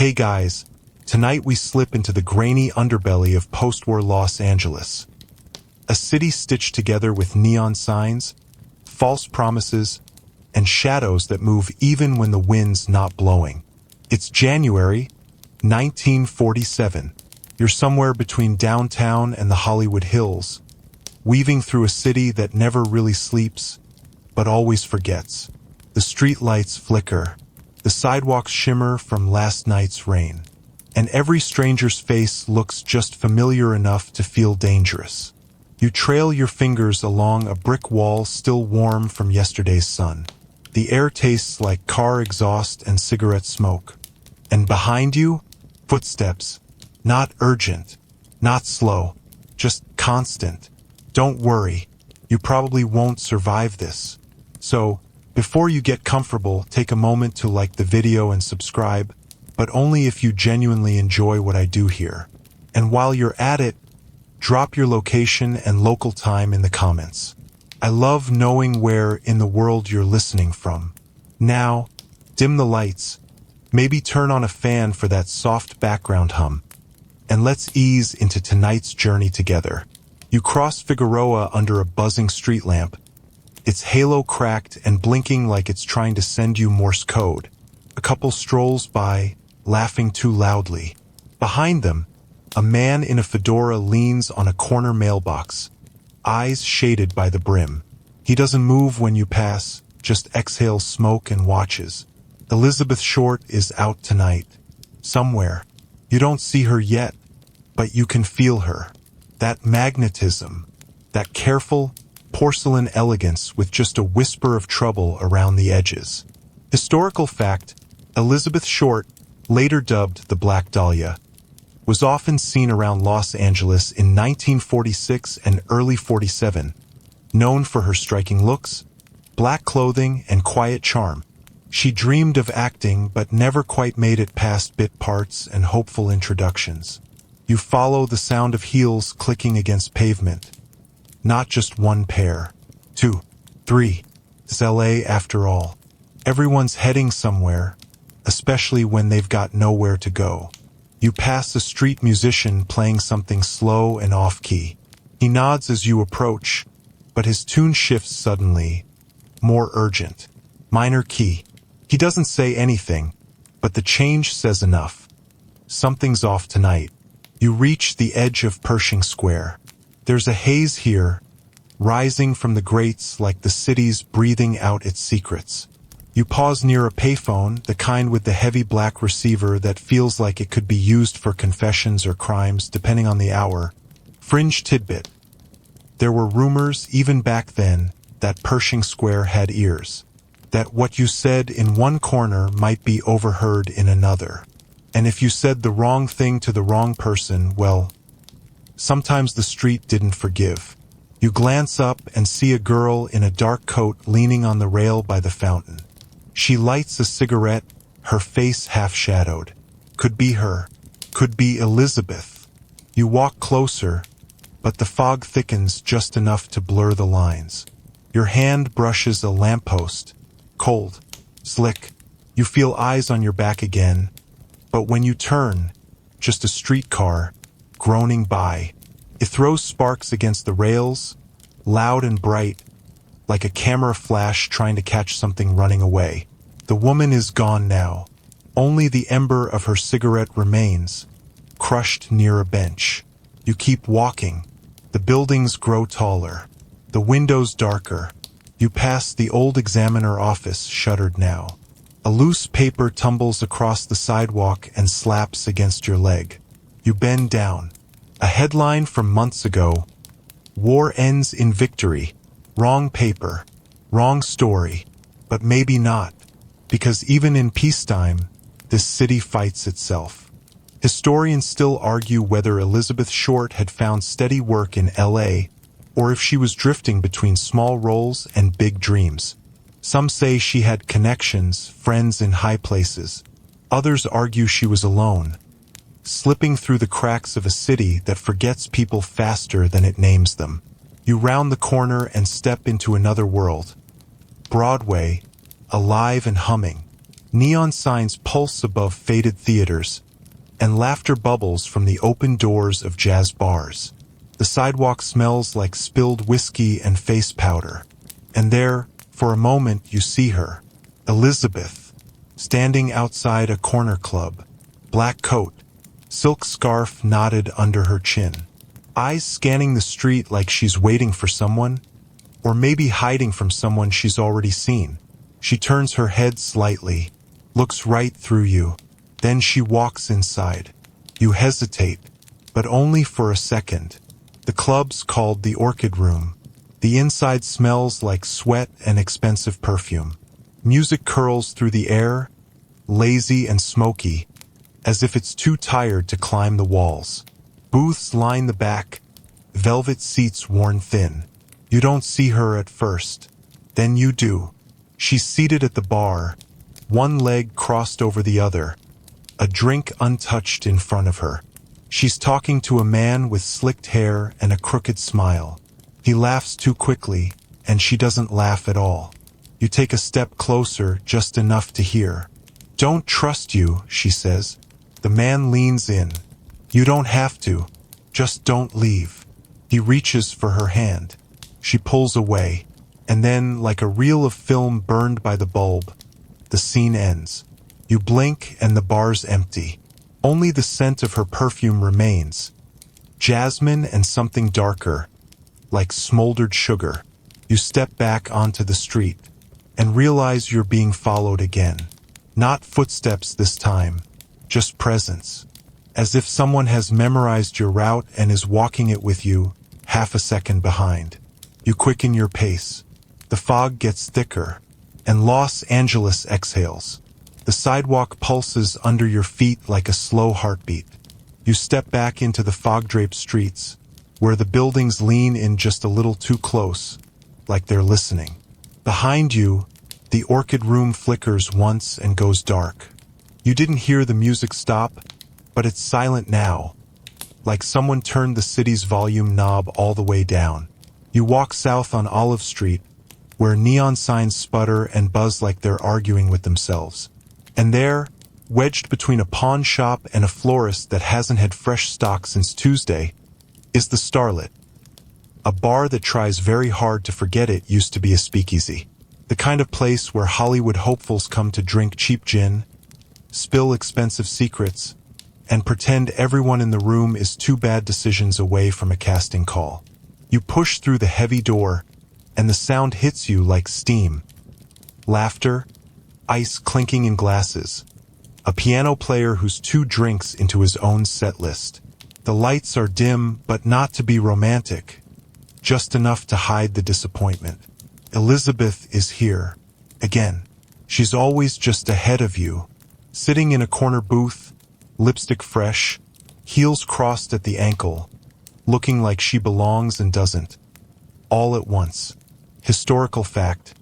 Hey guys, tonight we slip into the grainy underbelly of post-war Los Angeles. A city stitched together with neon signs, false promises, and shadows that move even when the wind's not blowing. It's January 1947. You're somewhere between downtown and the Hollywood Hills, weaving through a city that never really sleeps, but always forgets. The street lights flicker, the sidewalks shimmer from last night's rain, and every stranger's face looks just familiar enough to feel dangerous. You trail your fingers along a brick wall still warm from yesterday's sun. The air tastes like car exhaust and cigarette smoke. And behind you, footsteps. Not urgent, not slow, just constant. Don't worry, you probably won't survive this. So, before you get comfortable, take a moment to like the video and subscribe, but only if you genuinely enjoy what I do here. And while you're at it, drop your location and local time in the comments. I love knowing where in the world you're listening from. Now, dim the lights, maybe turn on a fan for that soft background hum, and let's ease into tonight's journey together. You cross Figueroa under a buzzing street lamp, its halo cracked and blinking like it's trying to send you Morse code. A couple strolls by, laughing too loudly. Behind them, a man in a fedora leans on a corner mailbox, eyes shaded by the brim. He doesn't move when you pass, just exhales smoke and watches. Elizabeth Short is out tonight. Somewhere. You don't see her yet, but you can feel her. That magnetism, that careful, porcelain elegance with just a whisper of trouble around the edges. Historical fact, Elizabeth Short, later dubbed the Black Dahlia, was often seen around Los Angeles in 1946 and early 47, known for her striking looks, black clothing, and quiet charm. She dreamed of acting but never quite made it past bit parts and hopeful introductions. You follow the sound of heels clicking against pavement. Not just one pair, 2, 3. It's LA after all. Everyone's heading somewhere, especially when they've got nowhere to go. You pass a street musician playing something slow and off-key. He nods as you approach, but his tune shifts suddenly, more urgent. Minor key. He doesn't say anything, but the change says enough. Something's off tonight. You reach the edge of Pershing Square. There's a haze here, rising from the grates like the city's breathing out its secrets. You pause near a payphone, the kind with the heavy black receiver that feels like it could be used for confessions or crimes, depending on the hour. Fringe tidbit. There were rumors, even back then, that Pershing Square had ears. That what you said in one corner might be overheard in another. And if you said the wrong thing to the wrong person, well, sometimes the street didn't forgive. You glance up and see a girl in a dark coat leaning on the rail by the fountain. She lights a cigarette, her face half-shadowed. Could be her. Could be Elizabeth. You walk closer, but the fog thickens just enough to blur the lines. Your hand brushes a lamppost. Cold. Slick. You feel eyes on your back again. But when you turn, just a streetcar, groaning by. It throws sparks against the rails, loud and bright, like a camera flash trying to catch something running away. The woman is gone now. Only the ember of her cigarette remains, crushed near a bench. You keep walking. The buildings grow taller. The windows darker. You pass the old Examiner office, shuttered now. A loose paper tumbles across the sidewalk and slaps against your leg. You bend down. A headline from months ago. War ends in victory. Wrong paper. Wrong story. But maybe not. Because even in peacetime, this city fights itself. Historians still argue whether Elizabeth Short had found steady work in LA, or if she was drifting between small roles and big dreams. Some say she had connections, friends in high places. Others argue she was alone, slipping through the cracks of a city that forgets people faster than it names them. You round the corner and step into another world. Broadway, alive and humming. Neon signs pulse above faded theaters, and laughter bubbles from the open doors of jazz bars. The sidewalk smells like spilled whiskey and face powder. And there, for a moment, you see her, Elizabeth, standing outside a corner club. Black coat, silk scarf knotted under her chin. Eyes scanning the street like she's waiting for someone, or maybe hiding from someone she's already seen. She turns her head slightly, looks right through you, then she walks inside. You hesitate, but only for a second. The club's called the Orchid Room. The inside smells like sweat and expensive perfume. Music curls through the air, lazy and smoky, as if it's too tired to climb the walls. Booths line the back, velvet seats worn thin. You don't see her at first. Then you do. She's seated at the bar, one leg crossed over the other, a drink untouched in front of her. She's talking to a man with slicked hair and a crooked smile. He laughs too quickly, and she doesn't laugh at all. You take a step closer, just enough to hear. "Don't trust you," she says. The man leans in. "You don't have to. Just don't leave." He reaches for her hand. She pulls away, and then, like a reel of film burned by the bulb, the scene ends. You blink and the bar's empty. Only the scent of her perfume remains. Jasmine and something darker, like smoldered sugar. You step back onto the street and realize you're being followed again. Not footsteps this time, just presence. As if someone has memorized your route and is walking it with you, half a second behind. You quicken your pace. The fog gets thicker, and Los Angeles exhales. The sidewalk pulses under your feet like a slow heartbeat. You step back into the fog-draped streets, where the buildings lean in just a little too close, like they're listening. Behind you, the Orchid Room flickers once and goes dark. You didn't hear the music stop, but it's silent now, like someone turned the city's volume knob all the way down. You walk south on Olive Street, where neon signs sputter and buzz like they're arguing with themselves. And there, wedged between a pawn shop and a florist that hasn't had fresh stock since Tuesday, is the Starlet. A bar that tries very hard to forget it used to be a speakeasy. The kind of place where Hollywood hopefuls come to drink cheap gin, spill expensive secrets, and pretend everyone in the room is two bad decisions away from a casting call. You push through the heavy door, and the sound hits you like steam. Laughter, ice clinking in glasses, a piano player who's 2 drinks into his own set list. The lights are dim, but not to be romantic, just enough to hide the disappointment. Elizabeth is here, again. She's always just ahead of you, sitting in a corner booth, lipstick fresh, heels crossed at the ankle, looking like she belongs and doesn't. All at once. Historical fact.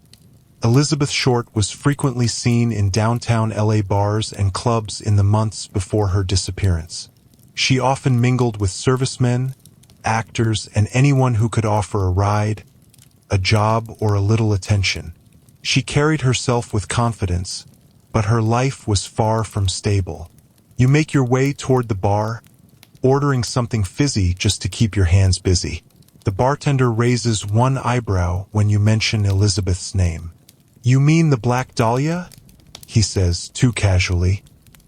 Elizabeth Short was frequently seen in downtown LA bars and clubs in the months before her disappearance. She often mingled with servicemen, actors, and anyone who could offer a ride, a job, or a little attention. She carried herself with confidence, but her life was far from stable. You make your way toward the bar, ordering something fizzy just to keep your hands busy. The bartender raises one eyebrow when you mention Elizabeth's name. "You mean the Black Dahlia?" he says, too casually.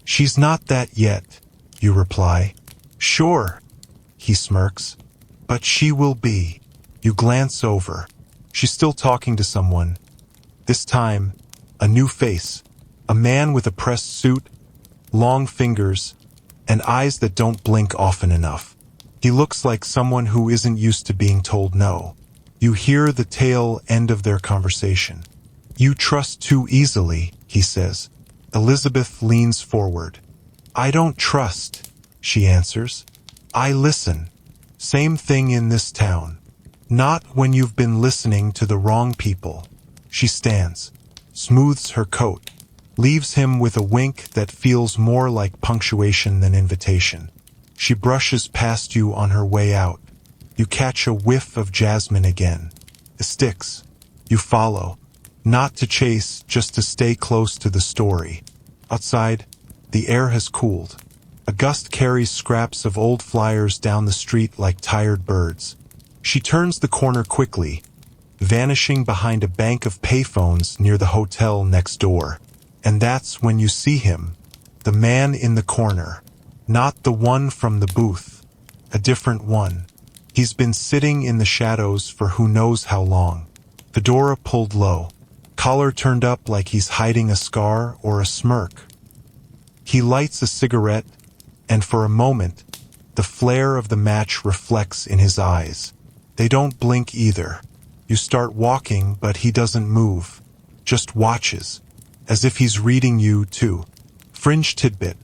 "She's not that yet," you reply. "Sure," he smirks. "But she will be." You glance over. She's still talking to someone. This time, a new face. A man with a pressed suit, long fingers, and eyes that don't blink often enough. He looks like someone who isn't used to being told no. You hear the tail end of their conversation. "You trust too easily," he says. Elizabeth leans forward. "I don't trust," she answers. "I listen. Same thing in this town. Not when you've been listening to the wrong people." She stands, smooths her coat, leaves him with a wink that feels more like punctuation than invitation. She brushes past you on her way out. You catch a whiff of jasmine again. The sticks. You follow. Not to chase, just to stay close to the story. Outside, the air has cooled. A gust carries scraps of old flyers down the street like tired birds. She turns the corner quickly, vanishing behind a bank of payphones near the hotel next door. And that's when you see him, the man in the corner. Not the one from the booth, a different one. He's been sitting in the shadows for who knows how long. Fedora pulled low, collar turned up like he's hiding a scar or a smirk. He lights a cigarette, and for a moment, the flare of the match reflects in his eyes. They don't blink either. You start walking, but he doesn't move, just watches, as if he's reading you too. Fringe tidbit.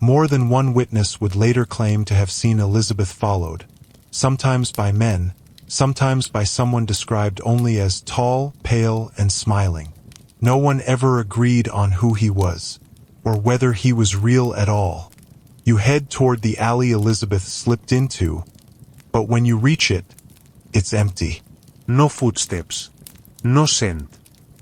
More than one witness would later claim to have seen Elizabeth followed, sometimes by men, sometimes by someone described only as tall, pale, and smiling. No one ever agreed on who he was, or whether he was real at all. You head toward the alley Elizabeth slipped into, but when you reach it, it's empty. No footsteps. No scent.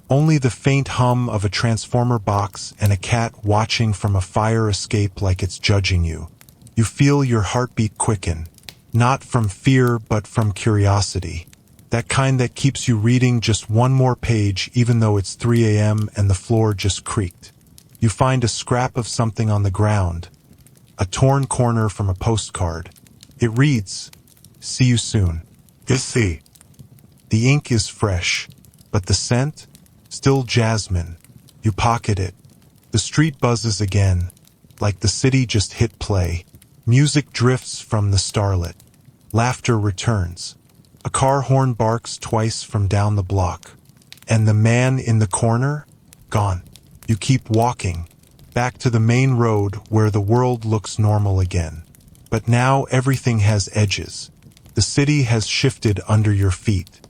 Only the faint hum of a transformer box and a cat watching from a fire escape like it's judging you. You feel your heartbeat quicken, not from fear but from curiosity. That kind that keeps you reading just one more page even though it's 3 a.m. and the floor just creaked. You find a scrap of something on the ground, a torn corner from a postcard. It reads, "See you soon." See. The ink is fresh, but the scent? Still jasmine. You pocket it. The street buzzes again, like the city just hit play. Music drifts from the starlit. Laughter returns. A car horn barks twice from down the block. And the man in the corner? Gone. You keep walking, back to the main road where the world looks normal again. But now everything has edges. The city has shifted under your feet.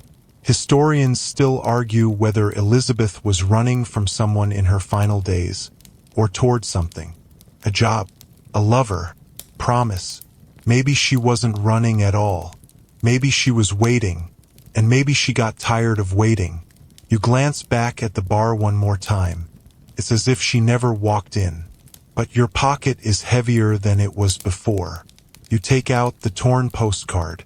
Historians still argue whether Elizabeth was running from someone in her final days, or toward something. A job, a lover, promise. Maybe she wasn't running at all. Maybe she was waiting, and maybe she got tired of waiting. You glance back at the bar one more time. It's as if she never walked in. But your pocket is heavier than it was before. You take out the torn postcard.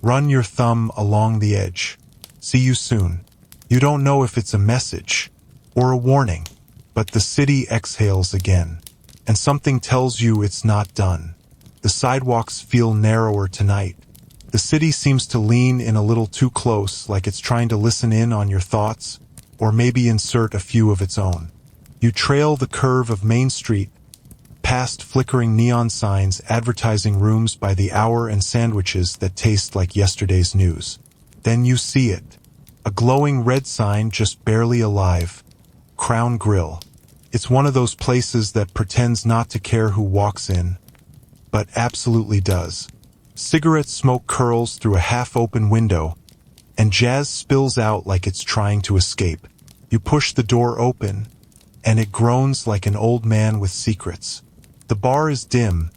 Run your thumb along the edge. See you soon. You don't know if it's a message or a warning, but the city exhales again, and something tells you it's not done. The sidewalks feel narrower tonight. The city seems to lean in a little too close, like it's trying to listen in on your thoughts, or maybe insert a few of its own. You trail the curve of Main Street, past flickering neon signs advertising rooms by the hour and sandwiches that taste like yesterday's news. Then you see it. A glowing red sign just barely alive. Crown Grill. It's one of those places that pretends not to care who walks in, but absolutely does. Cigarette smoke curls through a half-open window, and jazz spills out like it's trying to escape. You push the door open, and it groans like an old man with secrets. The bar is dim,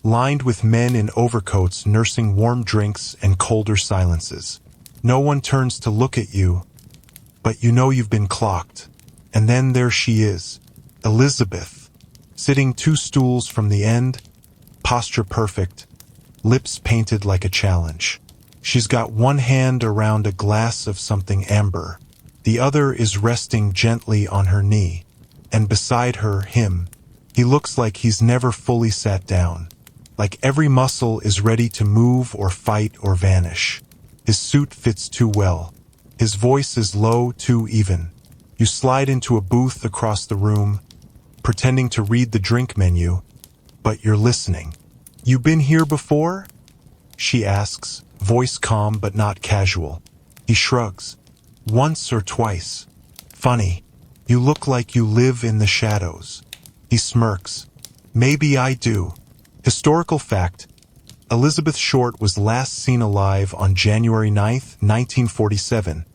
lined with men in overcoats nursing warm drinks and colder silences. No one turns to look at you, but you know you've been clocked. And then there she is, Elizabeth, sitting 2 stools from the end, posture perfect, lips painted like a challenge. She's got one hand around a glass of something amber. The other is resting gently on her knee. And beside her, him. He looks like he's never fully sat down. Like every muscle is ready to move or fight or vanish. His suit fits too well. His voice is low, too even. You slide into a booth across the room, pretending to read the drink menu, but you're listening. "You been here before?" she asks, voice calm but not casual. He shrugs. "Once or twice. Funny. You look like you live in the shadows." He smirks. "Maybe I do." Historical fact: Elizabeth Short was last seen alive on January 9th, 1947,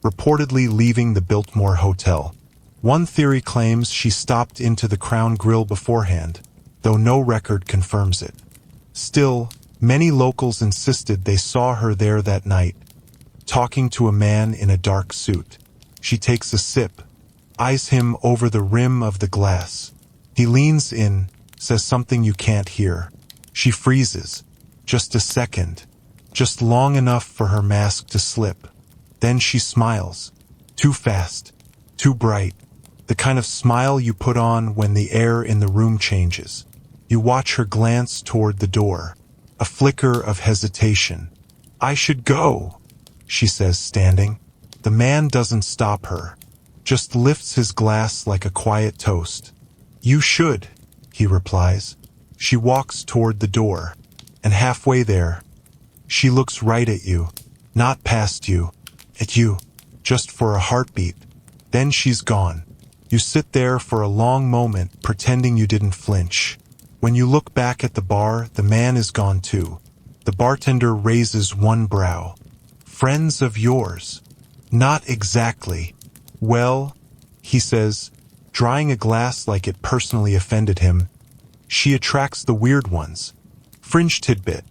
reportedly leaving the Biltmore Hotel. One theory claims she stopped into the Crown Grill beforehand, though no record confirms it. Still, many locals insisted they saw her there that night, talking to a man in a dark suit. She takes a sip, eyes him over the rim of the glass. He leans in, says something you can't hear. She freezes. Just a second. Just long enough for her mask to slip. Then she smiles. Too fast. Too bright. The kind of smile you put on when the air in the room changes. You watch her glance toward the door. A flicker of hesitation. "I should go," she says, standing. The man doesn't stop her. Just lifts his glass like a quiet toast. "You should," he replies. She walks toward the door. And halfway there, she looks right at you. Not past you. At you. Just for a heartbeat. Then she's gone. You sit there for a long moment, pretending you didn't flinch. When you look back at the bar, the man is gone too. The bartender raises one brow. "Friends of yours?" "Not exactly." "Well," he says, drying a glass like it personally offended him, "she attracts the weird ones." Fringe tidbit.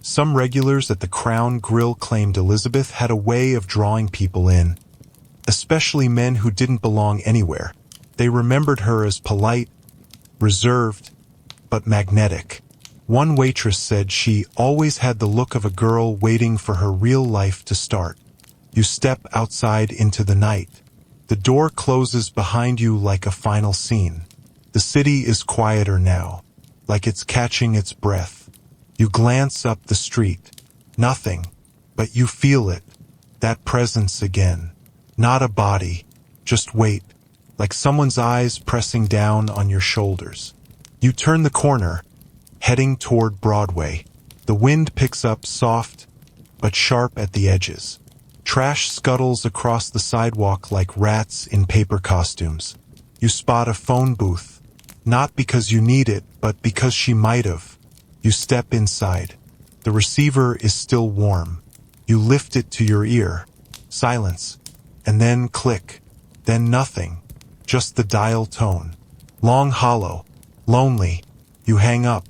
Some regulars at the Crown Grill claimed Elizabeth had a way of drawing people in, especially men who didn't belong anywhere. They remembered her as polite, reserved, but magnetic. One waitress said she always had the look of a girl waiting for her real life to start. You step outside into the night. The door closes behind you like a final scene. The city is quieter now, like it's catching its breath. You glance up the street. Nothing, but you feel it. That presence again. Not a body, just weight, like someone's eyes pressing down on your shoulders. You turn the corner, heading toward Broadway. The wind picks up soft, but sharp at the edges. Trash scuttles across the sidewalk like rats in paper costumes. You spot a phone booth, not because you need it, but because she might have. You step inside. The receiver is still warm. You lift it to your ear. Silence. And then click. Then nothing. Just the dial tone. Long, hollow. Lonely. You hang up.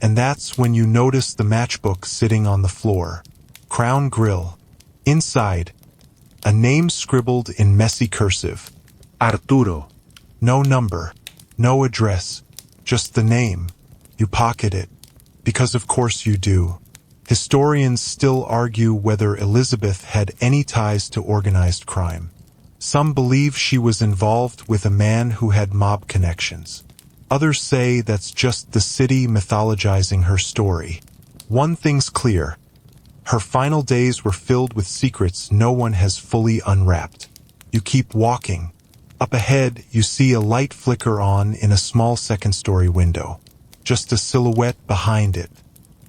And that's when you notice the matchbook sitting on the floor. Crown Grill. Inside, a name scribbled in messy cursive. Arturo. No number. No address. Just the name. You pocket it. Because of course you do. Historians still argue whether Elizabeth had any ties to organized crime. Some believe she was involved with a man who had mob connections. Others say that's just the city mythologizing her story. One thing's clear. Her final days were filled with secrets no one has fully unwrapped. You keep walking. Up ahead, you see a light flicker on in a small second-story window. Just a silhouette behind it.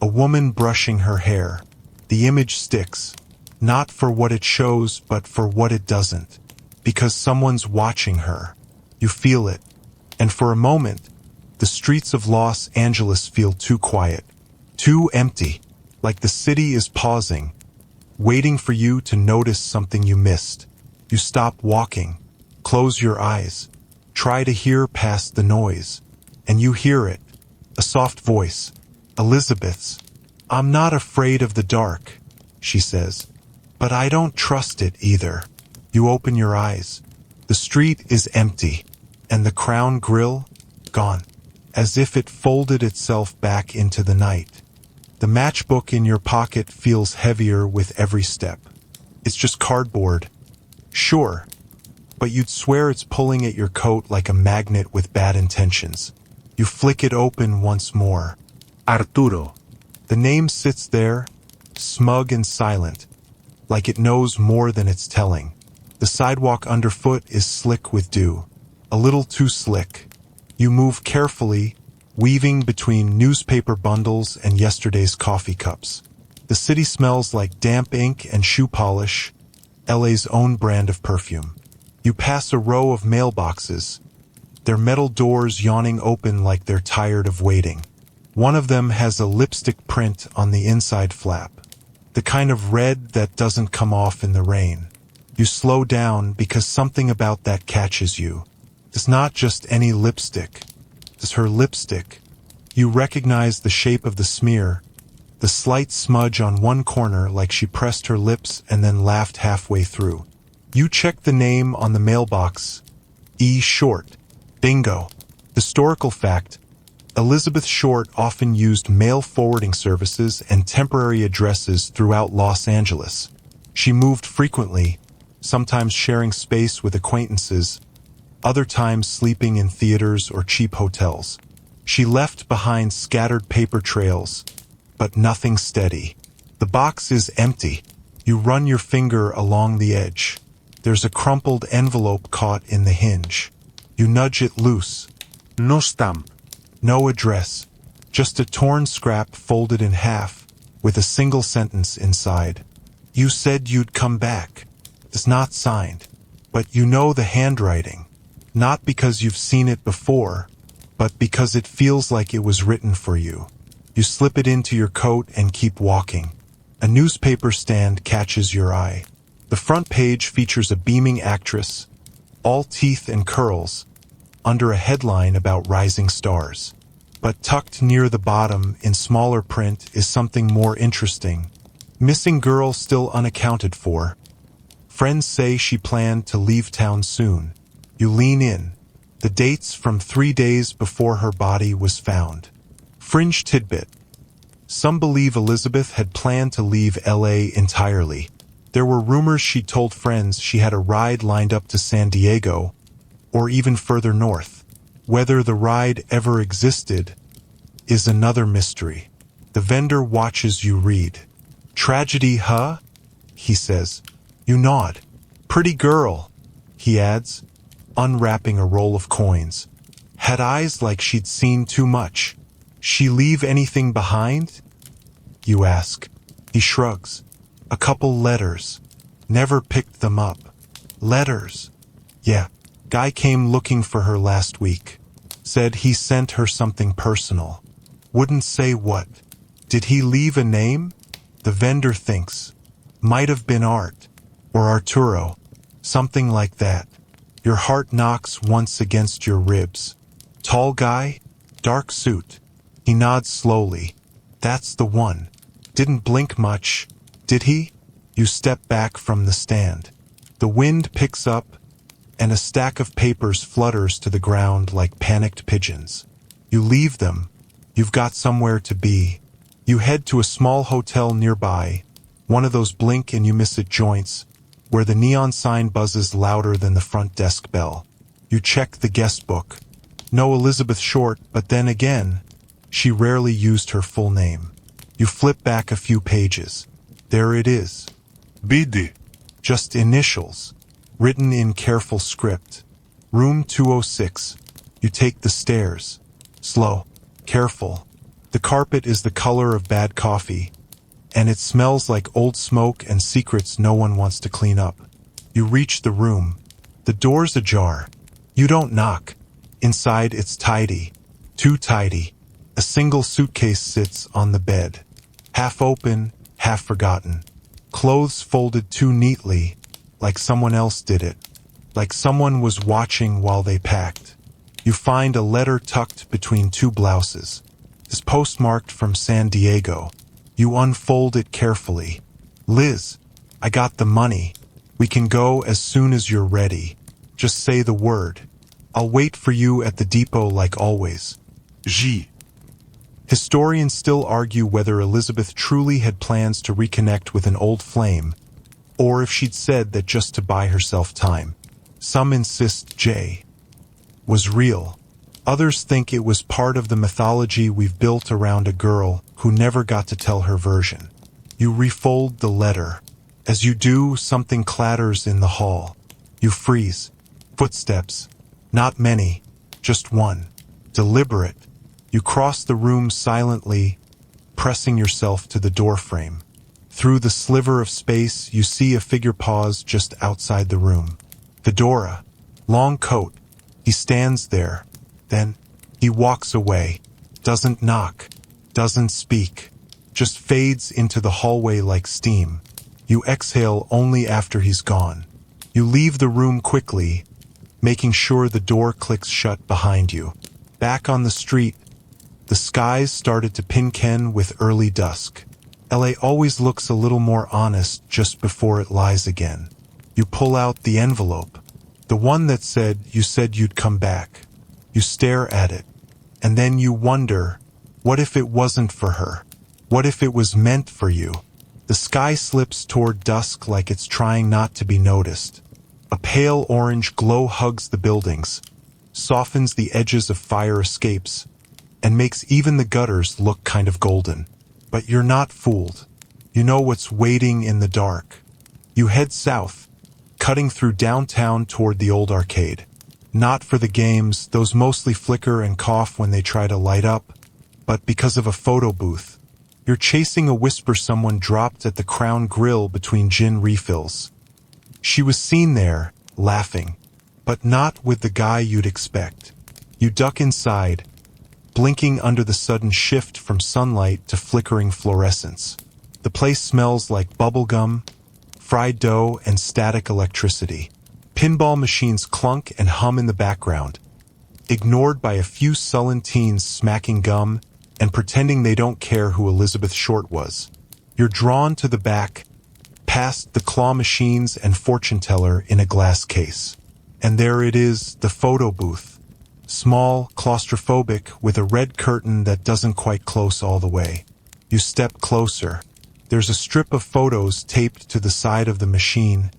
A woman brushing her hair. The image sticks. Not for what it shows, but for what it doesn't. Because someone's watching her. You feel it. And for a moment, the streets of Los Angeles feel too quiet. Too empty. Like the city is pausing. Waiting for you to notice something you missed. You stop walking. Close your eyes. Try to hear past the noise. And you hear it. A soft voice. Elizabeth's. "I'm not afraid of the dark," she says. "But I don't trust it either." You open your eyes. The street is empty. And the Crown Grill? Gone. As if it folded itself back into the night. The matchbook in your pocket feels heavier with every step. It's just cardboard. Sure. But you'd swear it's pulling at your coat like a magnet with bad intentions. You flick it open once more. Arturo. The name sits there, smug and silent, like it knows more than it's telling. The sidewalk underfoot is slick with dew. A little too slick. You move carefully, weaving between newspaper bundles and yesterday's coffee cups. The city smells like damp ink and shoe polish, LA's own brand of perfume. You pass a row of mailboxes, their metal doors yawning open like they're tired of waiting. One of them has a lipstick print on the inside flap, the kind of red that doesn't come off in the rain. You slow down because something about that catches you. It's not just any lipstick. It's her lipstick. You recognize the shape of the smear, the slight smudge on one corner like she pressed her lips and then laughed halfway through. You check the name on the mailbox. E. Short. Bingo. The Historical fact: Elizabeth Short often used mail forwarding services and temporary addresses throughout Los Angeles. She moved frequently, sometimes sharing space with acquaintances, other times sleeping in theaters or cheap hotels. She left behind scattered paper trails, but nothing steady. The box is empty. You run your finger along the edge. There's a crumpled envelope caught in the hinge. You nudge it loose. No stamp. No address. Just a torn scrap folded in half, with a single sentence inside. You said you'd come back. It's not signed, but you know the handwriting. Not because you've seen it before, but because it feels like it was written for you. You slip it into your coat and keep walking. A newspaper stand catches your eye. The front page features a beaming actress, all teeth and curls, under a headline about rising stars. But tucked near the bottom, in smaller print, is something more interesting. Missing girl still unaccounted for. Friends say she planned to leave town soon. You lean in. The date's from 3 days before her body was found. Fringe tidbit: some believe Elizabeth had planned to leave LA entirely. There were rumors she told friends she had a ride lined up to San Diego, or even further north. Whether the ride ever existed is another mystery. The vendor watches you read. Tragedy, huh? He says. You nod. Pretty girl, he adds, unwrapping a roll of coins. Had eyes like she'd seen too much. She leave anything behind? You ask. He shrugs. A couple letters. Never picked them up. Letters. Yeah. Guy came looking for her last week. Said he sent her something personal. Wouldn't say what. Did he leave a name? The vendor thinks. Might have been Art. Or Arturo. Something like that. Your heart knocks once against your ribs. Tall guy? Dark suit. He nods slowly. That's the one. Didn't blink much, did he? You step back from the stand. The wind picks up, and a stack of papers flutters to the ground like panicked pigeons. You leave them. You've got somewhere to be. You head to a small hotel nearby, one of those blink and you miss it joints, where the neon sign buzzes louder than the front desk bell. You check the guest book. No Elizabeth Short, but then again, she rarely used her full name. You flip back a few pages. There it is. BD. Just initials, written in careful script. Room 206. You take the stairs. Slow. Careful. The carpet is the color of bad coffee, and it smells like old smoke and secrets no one wants to clean up. You reach the room. The door's ajar. You don't knock. Inside it's tidy. Too tidy. A single suitcase sits on the bed. Half open, half forgotten. Clothes folded too neatly, like someone else did it. Like someone was watching while they packed. You find a letter tucked between two blouses. It's postmarked from San Diego. You unfold it carefully. Liz, I got the money. We can go as soon as you're ready. Just say the word. I'll wait for you at the depot like always. G. Historians still argue whether Elizabeth truly had plans to reconnect with an old flame, or if she'd said that just to buy herself time. Some insist J was real. Others think it was part of the mythology we've built around a girl who never got to tell her version. You refold the letter. As you do, something clatters in the hall. You freeze. Footsteps. Not many. Just one. Deliberate. You cross the room silently, pressing yourself to the doorframe. Through the sliver of space, you see a figure pause just outside the room. Fedora. Long coat. He stands there. Then, he walks away. Doesn't knock. Doesn't speak. Just fades into the hallway like steam. You exhale only after he's gone. You leave the room quickly, making sure the door clicks shut behind you. Back on the street, the skies started to pinken with early dusk. LA always looks a little more honest just before it lies again. You pull out the envelope. The one that said you said you'd come back. You stare at it, and then you wonder, what if it wasn't for her? What if it was meant for you? The sky slips toward dusk like it's trying not to be noticed. A pale orange glow hugs the buildings, softens the edges of fire escapes, and makes even the gutters look kind of golden. But you're not fooled. You know what's waiting in the dark. You head south, cutting through downtown toward the old arcade. Not for the games, those mostly flicker and cough when they try to light up, but because of a photo booth. You're chasing a whisper someone dropped at the Crown Grill between gin refills. She was seen there, laughing, but not with the guy you'd expect. You duck inside, blinking under the sudden shift from sunlight to flickering fluorescence. The place smells like bubblegum, fried dough, and static electricity. Pinball machines clunk and hum in the background, ignored by a few sullen teens smacking gum and pretending they don't care who Elizabeth Short was. You're drawn to the back, past the claw machines and fortune teller in a glass case. And there it is, the photo booth. Small, claustrophobic, with a red curtain that doesn't quite close all the way. You step closer. There's a strip of photos taped to the side of the machine,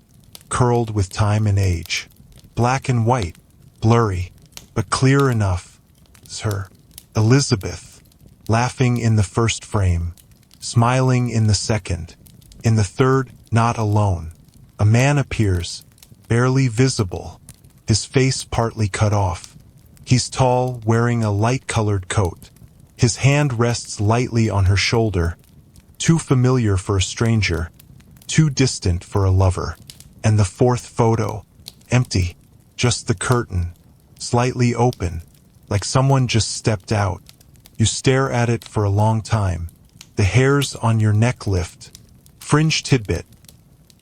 curled with time and age. Black and white, blurry, but clear enough. It's her, Elizabeth, laughing in the first frame, smiling in the second. In the third, not alone. A man appears, barely visible, his face partly cut off. He's tall, wearing a light-colored coat. His hand rests lightly on her shoulder, too familiar for a stranger, too distant for a lover. And the fourth photo, empty, just the curtain, slightly open, like someone just stepped out. You stare at it for a long time. The hairs on your neck lift. Fringe tidbit.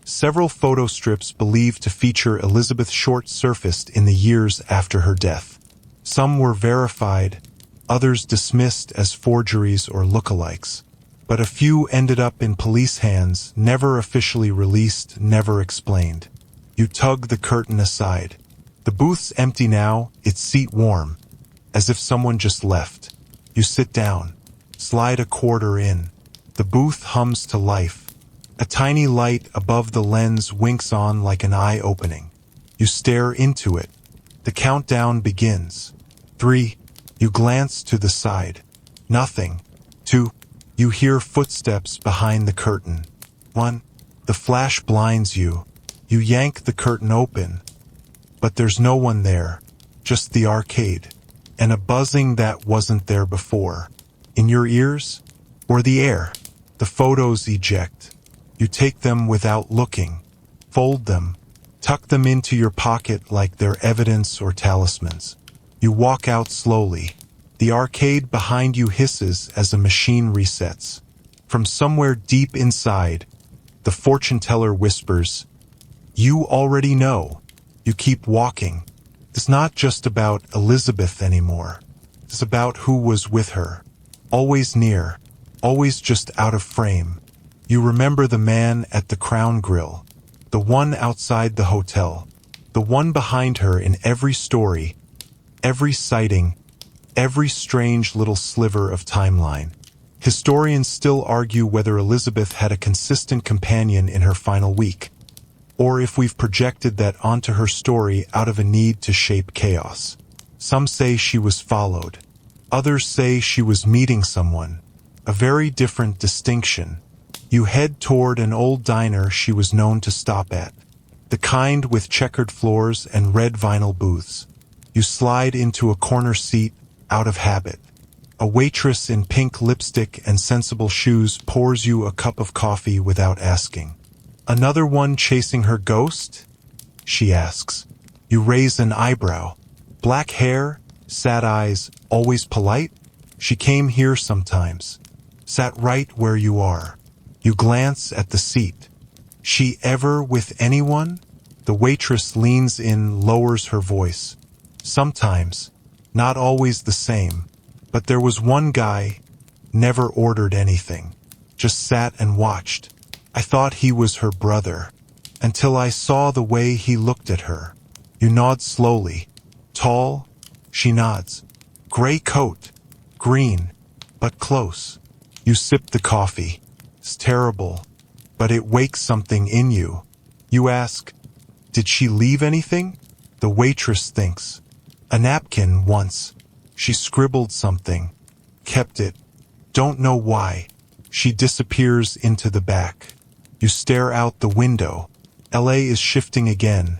Several photo strips believed to feature Elizabeth Short surfaced in the years after her death. Some were verified, others dismissed as forgeries or lookalikes. But a few ended up in police hands, never officially released, never explained. You tug the curtain aside. The booth's empty now, its seat warm, as if someone just left. You sit down, slide a quarter in. The booth hums to life. A tiny light above the lens winks on like an eye opening. You stare into it. The countdown begins. 3. You glance to the side. Nothing. 2. You hear footsteps behind the curtain. 1. The flash blinds you. You yank the curtain open. But there's no one there. Just the arcade. And a buzzing that wasn't there before. In your ears? Or the air? The photos eject. You take them without looking. Fold them. Tuck them into your pocket like they're evidence or talismans. You walk out slowly. The arcade behind you hisses as a machine resets. From somewhere deep inside, the fortune teller whispers, "You already know." You keep walking. It's not just about Elizabeth anymore. It's about who was with her. Always near. Always just out of frame. You remember the man at the Crown Grill. The one outside the hotel. The one behind her in every story. Every sighting. Every strange little sliver of timeline. Historians still argue whether Elizabeth had a consistent companion in her final week, or if we've projected that onto her story out of a need to shape chaos. Some say she was followed. Others say she was meeting someone. A very different distinction. You head toward an old diner she was known to stop at. The kind with checkered floors and red vinyl booths. You slide into a corner seat, out of habit. A waitress in pink lipstick and sensible shoes pours you a cup of coffee without asking. "Another one chasing her ghost?" she asks. You raise an eyebrow. Black hair, sad eyes, always polite? She came here sometimes. Sat right where you are. You glance at the seat. She ever with anyone? The waitress leans in, lowers her voice. Sometimes. Not always the same. But there was one guy, never ordered anything. Just sat and watched. I thought he was her brother. Until I saw the way he looked at her. You nod slowly. Tall, She nods. Gray coat. Green. But close. You sip the coffee. It's terrible. But it wakes something in you. You ask, did she leave anything? The waitress thinks. A napkin once. She scribbled something. Kept it. Don't know why. She disappears into the back. You stare out the window. LA is shifting again,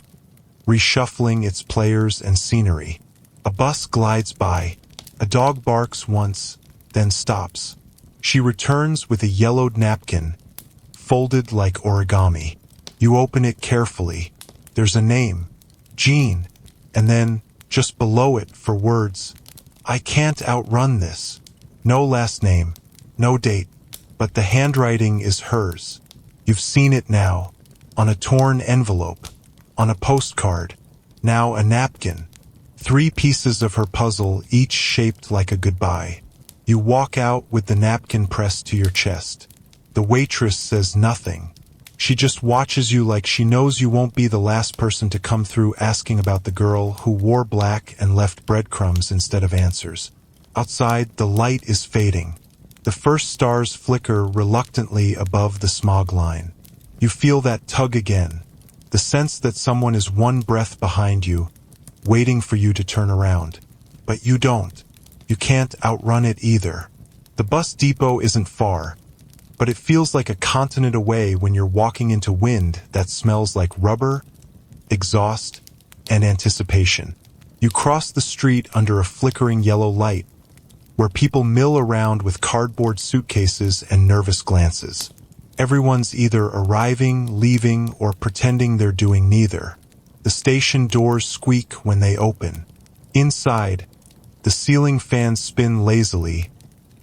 reshuffling its players and scenery. A bus glides by. A dog barks once, then stops. She returns with a yellowed napkin, folded like origami. You open it carefully. There's a name, Jean, and then, just below it for words, I can't outrun this. No last name, no date, but the handwriting is hers. You've seen it now, on a torn envelope, on a postcard, now a napkin. 3 pieces of her puzzle, each shaped like a goodbye. You walk out with the napkin pressed to your chest. The waitress says nothing. She just watches you like she knows you won't be the last person to come through asking about the girl who wore black and left breadcrumbs instead of answers. Outside, the light is fading. The first stars flicker reluctantly above the smog line. You feel that tug again, the sense that someone is one breath behind you, waiting for you to turn around. But you don't. You can't outrun it either. The bus depot isn't far, but it feels like a continent away when you're walking into wind that smells like rubber, exhaust, and anticipation. You cross the street under a flickering yellow light, where people mill around with cardboard suitcases and nervous glances. Everyone's either arriving, leaving, or pretending they're doing neither. The station doors squeak when they open. Inside, the ceiling fans spin lazily,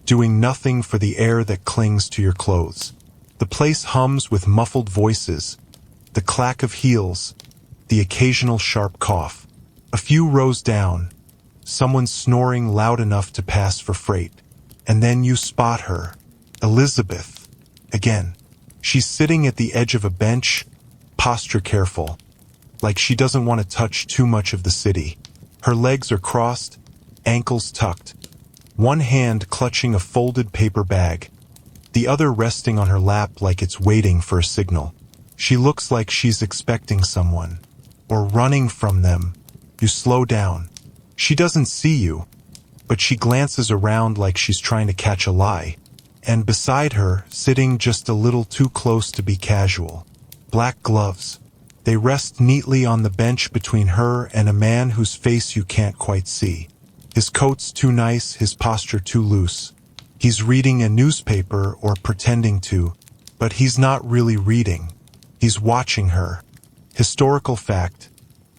doing nothing for the air that clings to your clothes. The place hums with muffled voices, the clack of heels, the occasional sharp cough. A few rows down, someone snoring loud enough to pass for freight. And then you spot her. Elizabeth. Again. She's sitting at the edge of a bench, posture careful, like she doesn't want to touch too much of the city. Her legs are crossed, ankles tucked, one hand clutching a folded paper bag, the other resting on her lap like it's waiting for a signal. She looks like she's expecting someone, or running from them. You slow down. She doesn't see you, but she glances around like she's trying to catch a lie. And beside her, sitting just a little too close to be casual, black gloves. They rest neatly on the bench between her and a man whose face you can't quite see. His coat's too nice, his posture too loose. He's reading a newspaper or pretending to, but he's not really reading. He's watching her. Historical fact: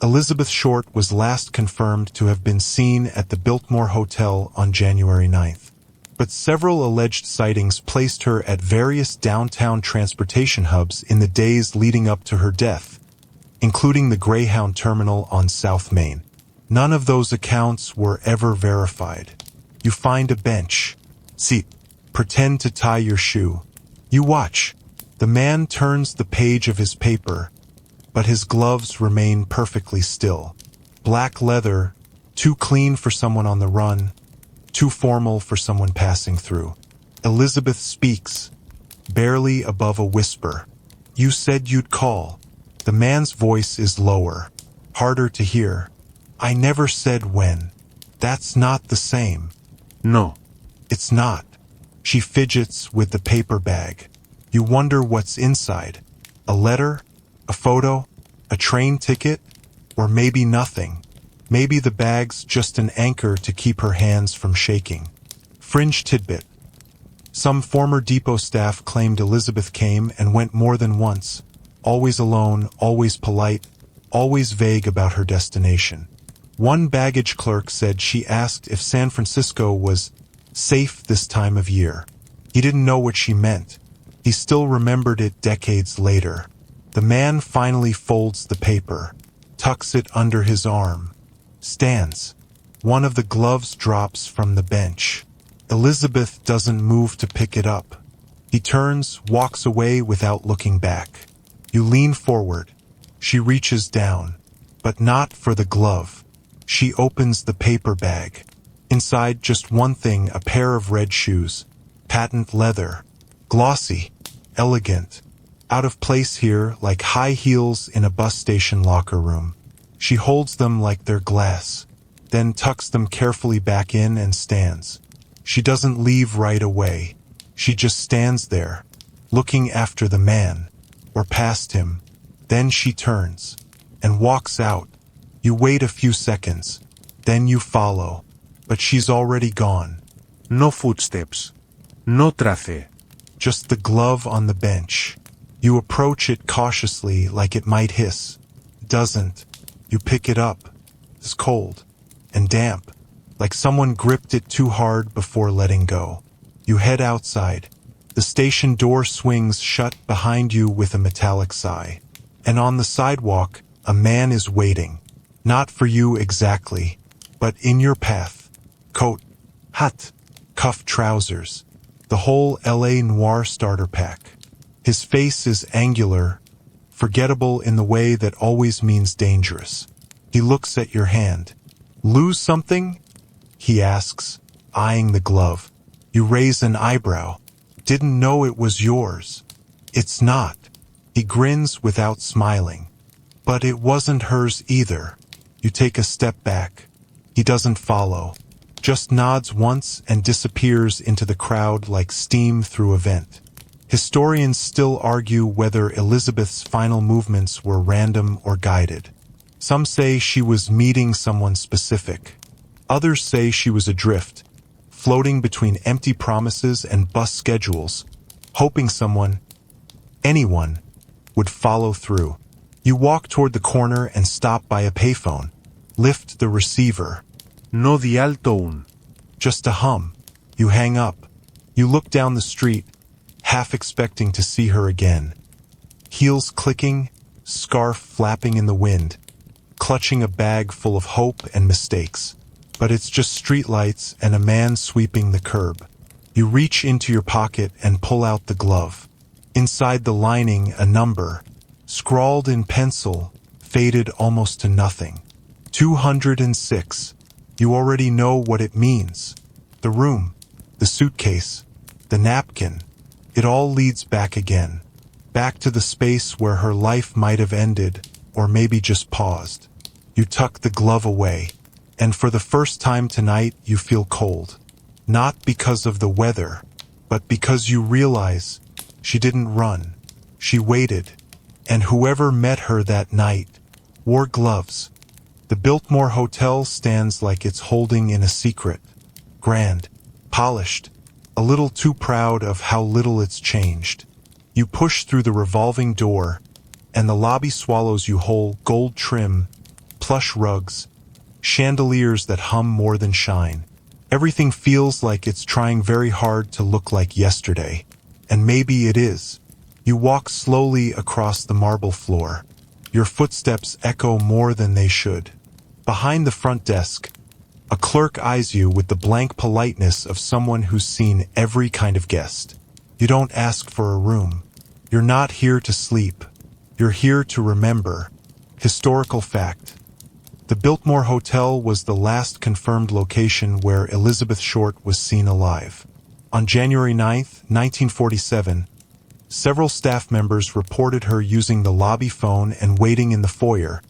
Elizabeth Short was last confirmed to have been seen at the Biltmore Hotel on January 9th. But several alleged sightings placed her at various downtown transportation hubs in the days leading up to her death, including the Greyhound terminal on South Main. None of those accounts were ever verified. You find a bench. Sit. Pretend to tie your shoe. You watch. The man turns the page of his paper, but his gloves remain perfectly still. Black leather, too clean for someone on the run, too formal for someone passing through. Elizabeth speaks, barely above a whisper. You said you'd call. The man's voice is lower, harder to hear. I never said when. That's not the same. No. It's not. She fidgets with the paper bag. You wonder what's inside. A letter? A photo? A train ticket? Or maybe nothing. Maybe the bag's just an anchor to keep her hands from shaking. Fringe tidbit. Some former depot staff claimed Elizabeth came and went more than once. Always alone, always polite, always vague about her destination. One baggage clerk said she asked if San Francisco was safe this time of year. He didn't know what she meant. He still remembered it decades later. The man finally folds the paper, tucks it under his arm, stands. One of the gloves drops from the bench. Elizabeth doesn't move to pick it up. He turns, walks away without looking back. You lean forward. She reaches down, but not for the glove. She opens the paper bag. Inside, just one thing, a pair of red shoes. Patent leather. Glossy. Elegant. Out of place here, like high heels in a bus station locker room. She holds them like they're glass, then tucks them carefully back in and stands. She doesn't leave right away. She just stands there, looking after the man, or past him. Then she turns and walks out. You wait a few seconds, then you follow, but she's already gone. No footsteps. No trace. Just the glove on the bench. You approach it cautiously like it might hiss. It doesn't. You pick it up. It's cold and damp, like someone gripped it too hard before letting go. You head outside. The station door swings shut behind you with a metallic sigh. And on the sidewalk, a man is waiting. Not for you exactly, but in your path. Coat, hat, cuff trousers. The whole LA Noir starter pack. His face is angular, forgettable in the way that always means dangerous. He looks at your hand. Lose something? He asks, eyeing the glove. You raise an eyebrow. Didn't know it was yours. It's not. He grins without smiling. But it wasn't hers either. You take a step back. He doesn't follow. Just nods once and disappears into the crowd like steam through a vent. Historians still argue whether Elizabeth's final movements were random or guided. Some say she was meeting someone specific. Others say she was adrift, floating between empty promises and bus schedules, hoping someone, anyone, would follow through. You walk toward the corner and stop by a payphone. Lift the receiver. No dial tone. Just a hum. You hang up. You look down the street, half expecting to see her again. Heels clicking, scarf flapping in the wind, clutching a bag full of hope and mistakes. But it's just streetlights and a man sweeping the curb. You reach into your pocket and pull out the glove. Inside the lining, a number, scrawled in pencil, faded almost to nothing. 206. You already know what it means. The room, the suitcase, the napkin. It all leads back again. Back to the space where her life might have ended, or maybe just paused. You tuck the glove away, and for the first time tonight you feel cold. Not because of the weather, but because you realize she didn't run. She waited, and whoever met her that night wore gloves. The Biltmore Hotel stands like it's holding in a secret. Grand, polished, a little too proud of how little it's changed. You push through the revolving door, and the lobby swallows you whole. Gold trim, plush rugs, chandeliers that hum more than shine. Everything feels like it's trying very hard to look like yesterday. And maybe it is. You walk slowly across the marble floor. Your footsteps echo more than they should. Behind the front desk, a clerk eyes you with the blank politeness of someone who's seen every kind of guest. You don't ask for a room. You're not here to sleep. You're here to remember. Historical fact. The Biltmore Hotel was the last confirmed location where Elizabeth Short was seen alive. On January 9, 1947, several staff members reported her using the lobby phone and waiting in the foyer,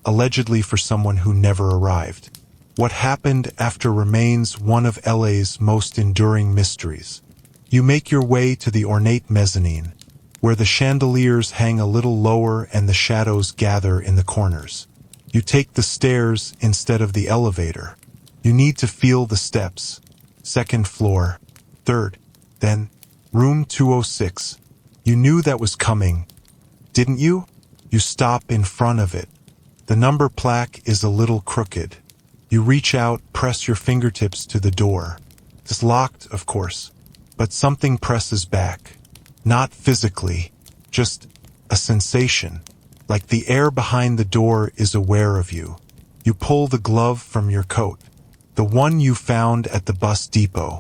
allegedly for someone who never arrived. What happened after remains one of LA's most enduring mysteries. You make your way to the ornate mezzanine, where the chandeliers hang a little lower and the shadows gather in the corners. You take the stairs instead of the elevator. You need to feel the steps. Second floor, third, then room 206. You knew that was coming, didn't you? You stop in front of it. The number plaque is a little crooked. You reach out, press your fingertips to the door. It's locked, of course, but something presses back. Not physically, just a sensation. Like the air behind the door is aware of you. You pull the glove from your coat, the one you found at the bus depot.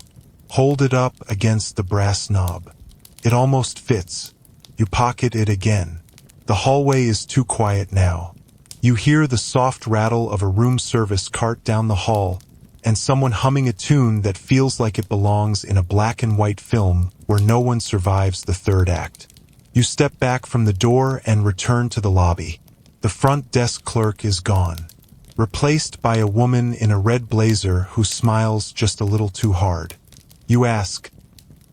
Hold it up against the brass knob. It almost fits. You pocket it again. The hallway is too quiet now. You hear the soft rattle of a room service cart down the hall, and someone humming a tune that feels like it belongs in a black and white film where no one survives the third act. You step back from the door and return to the lobby. The front desk clerk is gone, replaced by a woman in a red blazer who smiles just a little too hard. You ask,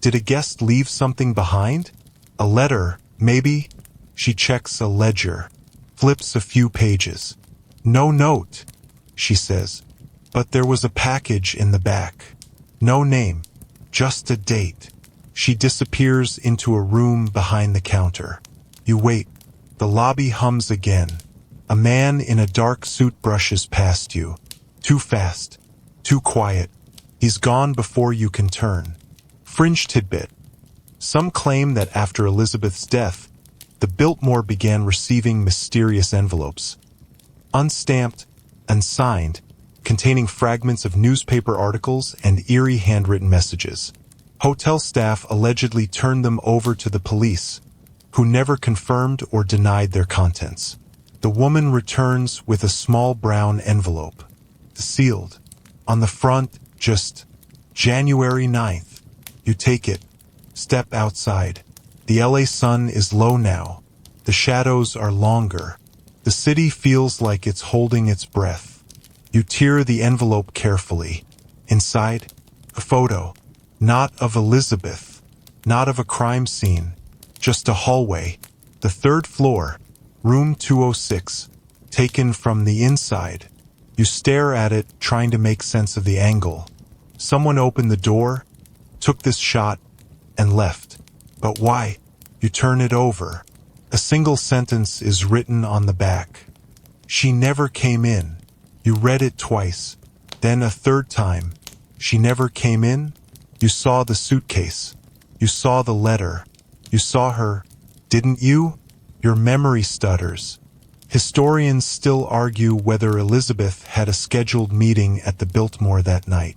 "Did a guest leave something behind? A letter, maybe?" She checks a ledger, flips a few pages. "No note," she says, "but there was a package in the back. No name, just a date." She disappears into a room behind the counter. You wait. The lobby hums again. A man in a dark suit brushes past you. Too fast. Too quiet. He's gone before you can turn. Fringe tidbit. Some claim that after Elizabeth's death, the Biltmore began receiving mysterious envelopes. Unstamped, unsigned, containing fragments of newspaper articles and eerie handwritten messages. Hotel staff allegedly turned them over to the police, who never confirmed or denied their contents. The woman returns with a small brown envelope, sealed. On the front, just January 9th. You take it. Step outside. The LA sun is low now. The shadows are longer. The city feels like it's holding its breath. You tear the envelope carefully. Inside, a photo. Not of Elizabeth. Not of a crime scene. Just a hallway. The third floor. Room 206. Taken from the inside. You stare at it, trying to make sense of the angle. Someone opened the door, took this shot, and left. But why? You turn it over. A single sentence is written on the back. She never came in. You read it twice. Then a third time. She never came in? You saw the suitcase. You saw the letter. You saw her, didn't you? Your memory stutters. Historians still argue whether Elizabeth had a scheduled meeting at the Biltmore that night.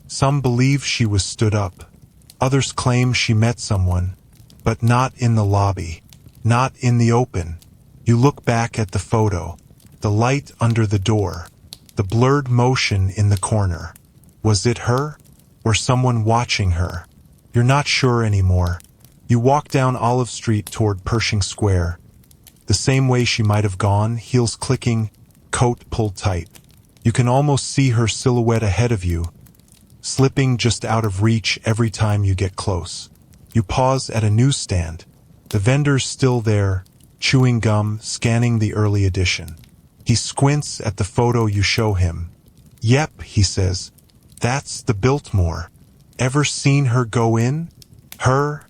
Some believe she was stood up. Others claim she met someone, but not in the lobby, not in the open. You look back at the photo, the light under the door, the blurred motion in the corner. Was it her, or someone watching her? You're not sure anymore. You walk down Olive Street toward Pershing Square, the same way she might have gone, heels clicking, coat pulled tight. You can almost see her silhouette ahead of you, slipping just out of reach every time you get close. You pause at a newsstand. The vendor's still there, chewing gum, scanning the early edition. He squints at the photo you show him. "Yep," he says. "That's the Biltmore. Ever seen her go in?" "Her?"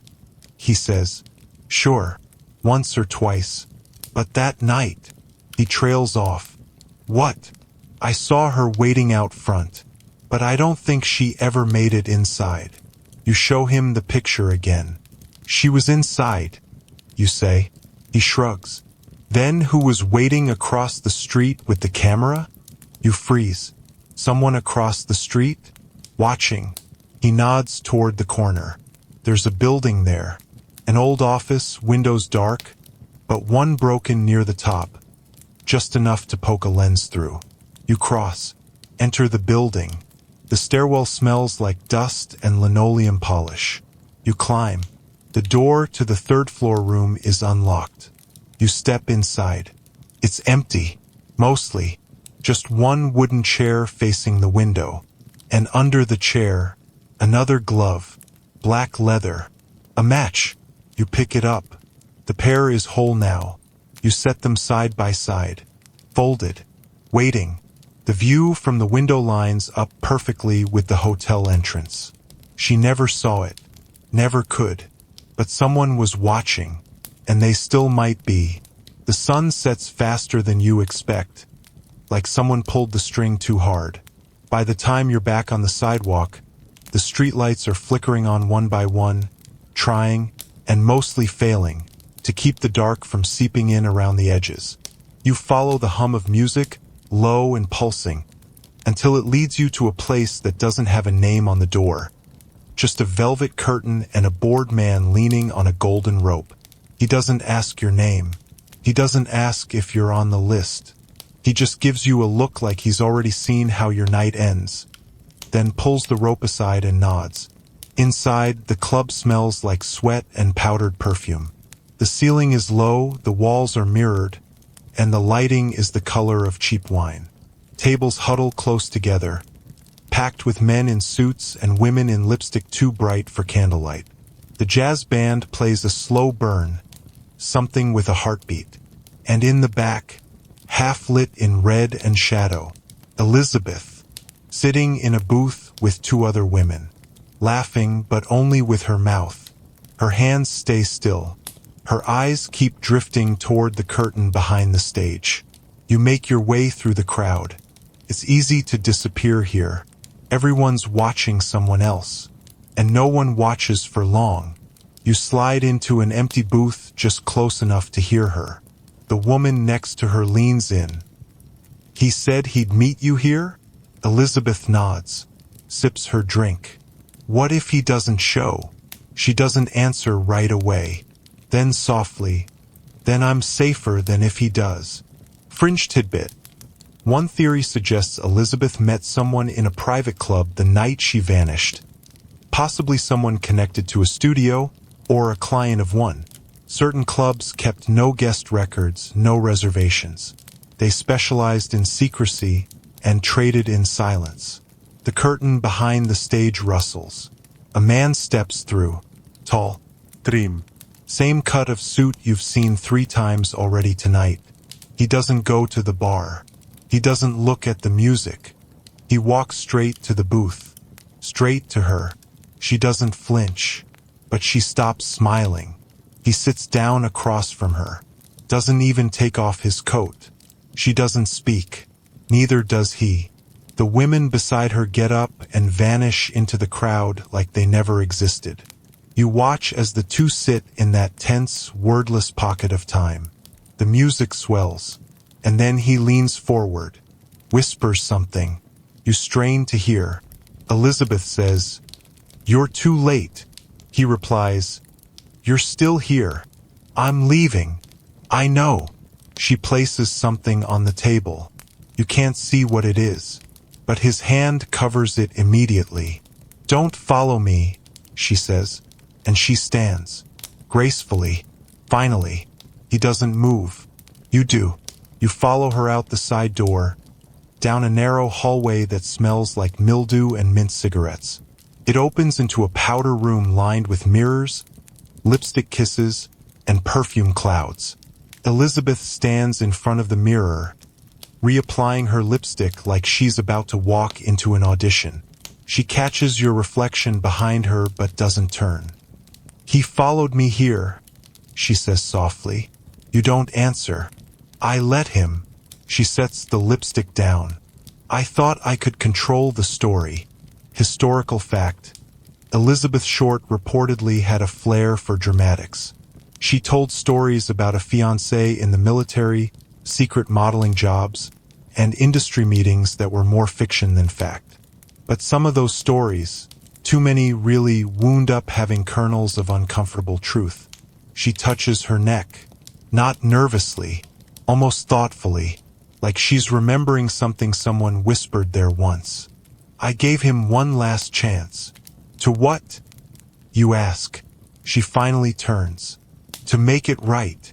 he says. "Sure, once or twice. But that night." He trails off. "What?" "I saw her waiting out front. But I don't think she ever made it inside." You show him the picture again. "She was inside," you say. He shrugs. "Then who was waiting across the street with the camera?" You freeze. "Someone across the street? Watching." He nods toward the corner. There's a building there. An old office, windows dark, but one broken near the top. Just enough to poke a lens through. You cross. Enter the building. The stairwell smells like dust and linoleum polish. You climb. The door to the third floor room is unlocked. You step inside. It's empty. Mostly. Just one wooden chair facing the window. And under the chair, another glove. Black leather. A match. You pick it up. The pair is whole now. You set them side by side. Folded. Waiting. The view from the window lines up perfectly with the hotel entrance. She never saw it. Never could. But someone was watching. And they still might be. The sun sets faster than you expect. Like someone pulled the string too hard. By the time you're back on the sidewalk, the streetlights are flickering on one by one, trying, and mostly failing, to keep the dark from seeping in around the edges. You follow the hum of music, low and pulsing, until it leads you to a place that doesn't have a name on the door. Just a velvet curtain and a bored man leaning on a golden rope. He doesn't ask your name. He doesn't ask if you're on the list. He just gives you a look like he's already seen how your night ends, then pulls the rope aside and nods. Inside, the club smells like sweat and powdered perfume. The ceiling is low, the walls are mirrored, and the lighting is the color of cheap wine. Tables huddle close together, packed with men in suits and women in lipstick too bright for candlelight. The jazz band plays a slow burn, something with a heartbeat. And in the back, half lit in red and shadow, Elizabeth, sitting in a booth with two other women, laughing but only with her mouth. Her hands stay still. Her eyes keep drifting toward the curtain behind the stage. You make your way through the crowd. It's easy to disappear here. Everyone's watching someone else, and no one watches for long. You slide into an empty booth just close enough to hear her. The woman next to her leans in. "He said he'd meet you here?" Elizabeth nods, sips her drink. "What if he doesn't show?" She doesn't answer right away. Then softly, "Then I'm safer than if he does." Fringe tidbit. One theory suggests Elizabeth met someone in a private club the night she vanished. Possibly someone connected to a studio or a client of one. Certain clubs kept no guest records, no reservations. They specialized in secrecy and traded in silence. The curtain behind the stage rustles. A man steps through, tall, trim, same cut of suit you've seen 3 times already tonight. He doesn't go to the bar. He doesn't look at the music. He walks straight to the booth, straight to her. She doesn't flinch, but she stops smiling. He sits down across from her, doesn't even take off his coat. She doesn't speak. Neither does he. The women beside her get up and vanish into the crowd like they never existed. You watch as the two sit in that tense, wordless pocket of time. The music swells, and then he leans forward, whispers something. You strain to hear. Elizabeth says, "You're too late." He replies, "You're still here. I'm leaving. I know." She places something on the table. You can't see what it is, but his hand covers it immediately. "Don't follow me," she says, and she stands, gracefully. Finally, he doesn't move. You do. You follow her out the side door, down a narrow hallway that smells like mildew and mint cigarettes. It opens into a powder room lined with mirrors, lipstick kisses, and perfume clouds. Elizabeth stands in front of the mirror, reapplying her lipstick like she's about to walk into an audition. She catches your reflection behind her but doesn't turn. "He followed me here," she says softly. You don't answer. "I let him." She sets the lipstick down. "I thought I could control the story." Historical fact. Elizabeth Short reportedly had a flair for dramatics. She told stories about a fiancé in the military, secret modeling jobs, and industry meetings that were more fiction than fact. But some of those stories, too many really wound up having kernels of uncomfortable truth. She touches her neck, not nervously, almost thoughtfully, like she's remembering something someone whispered there once. "I gave him one last chance." "To what?" you ask. She finally turns. "To make it right."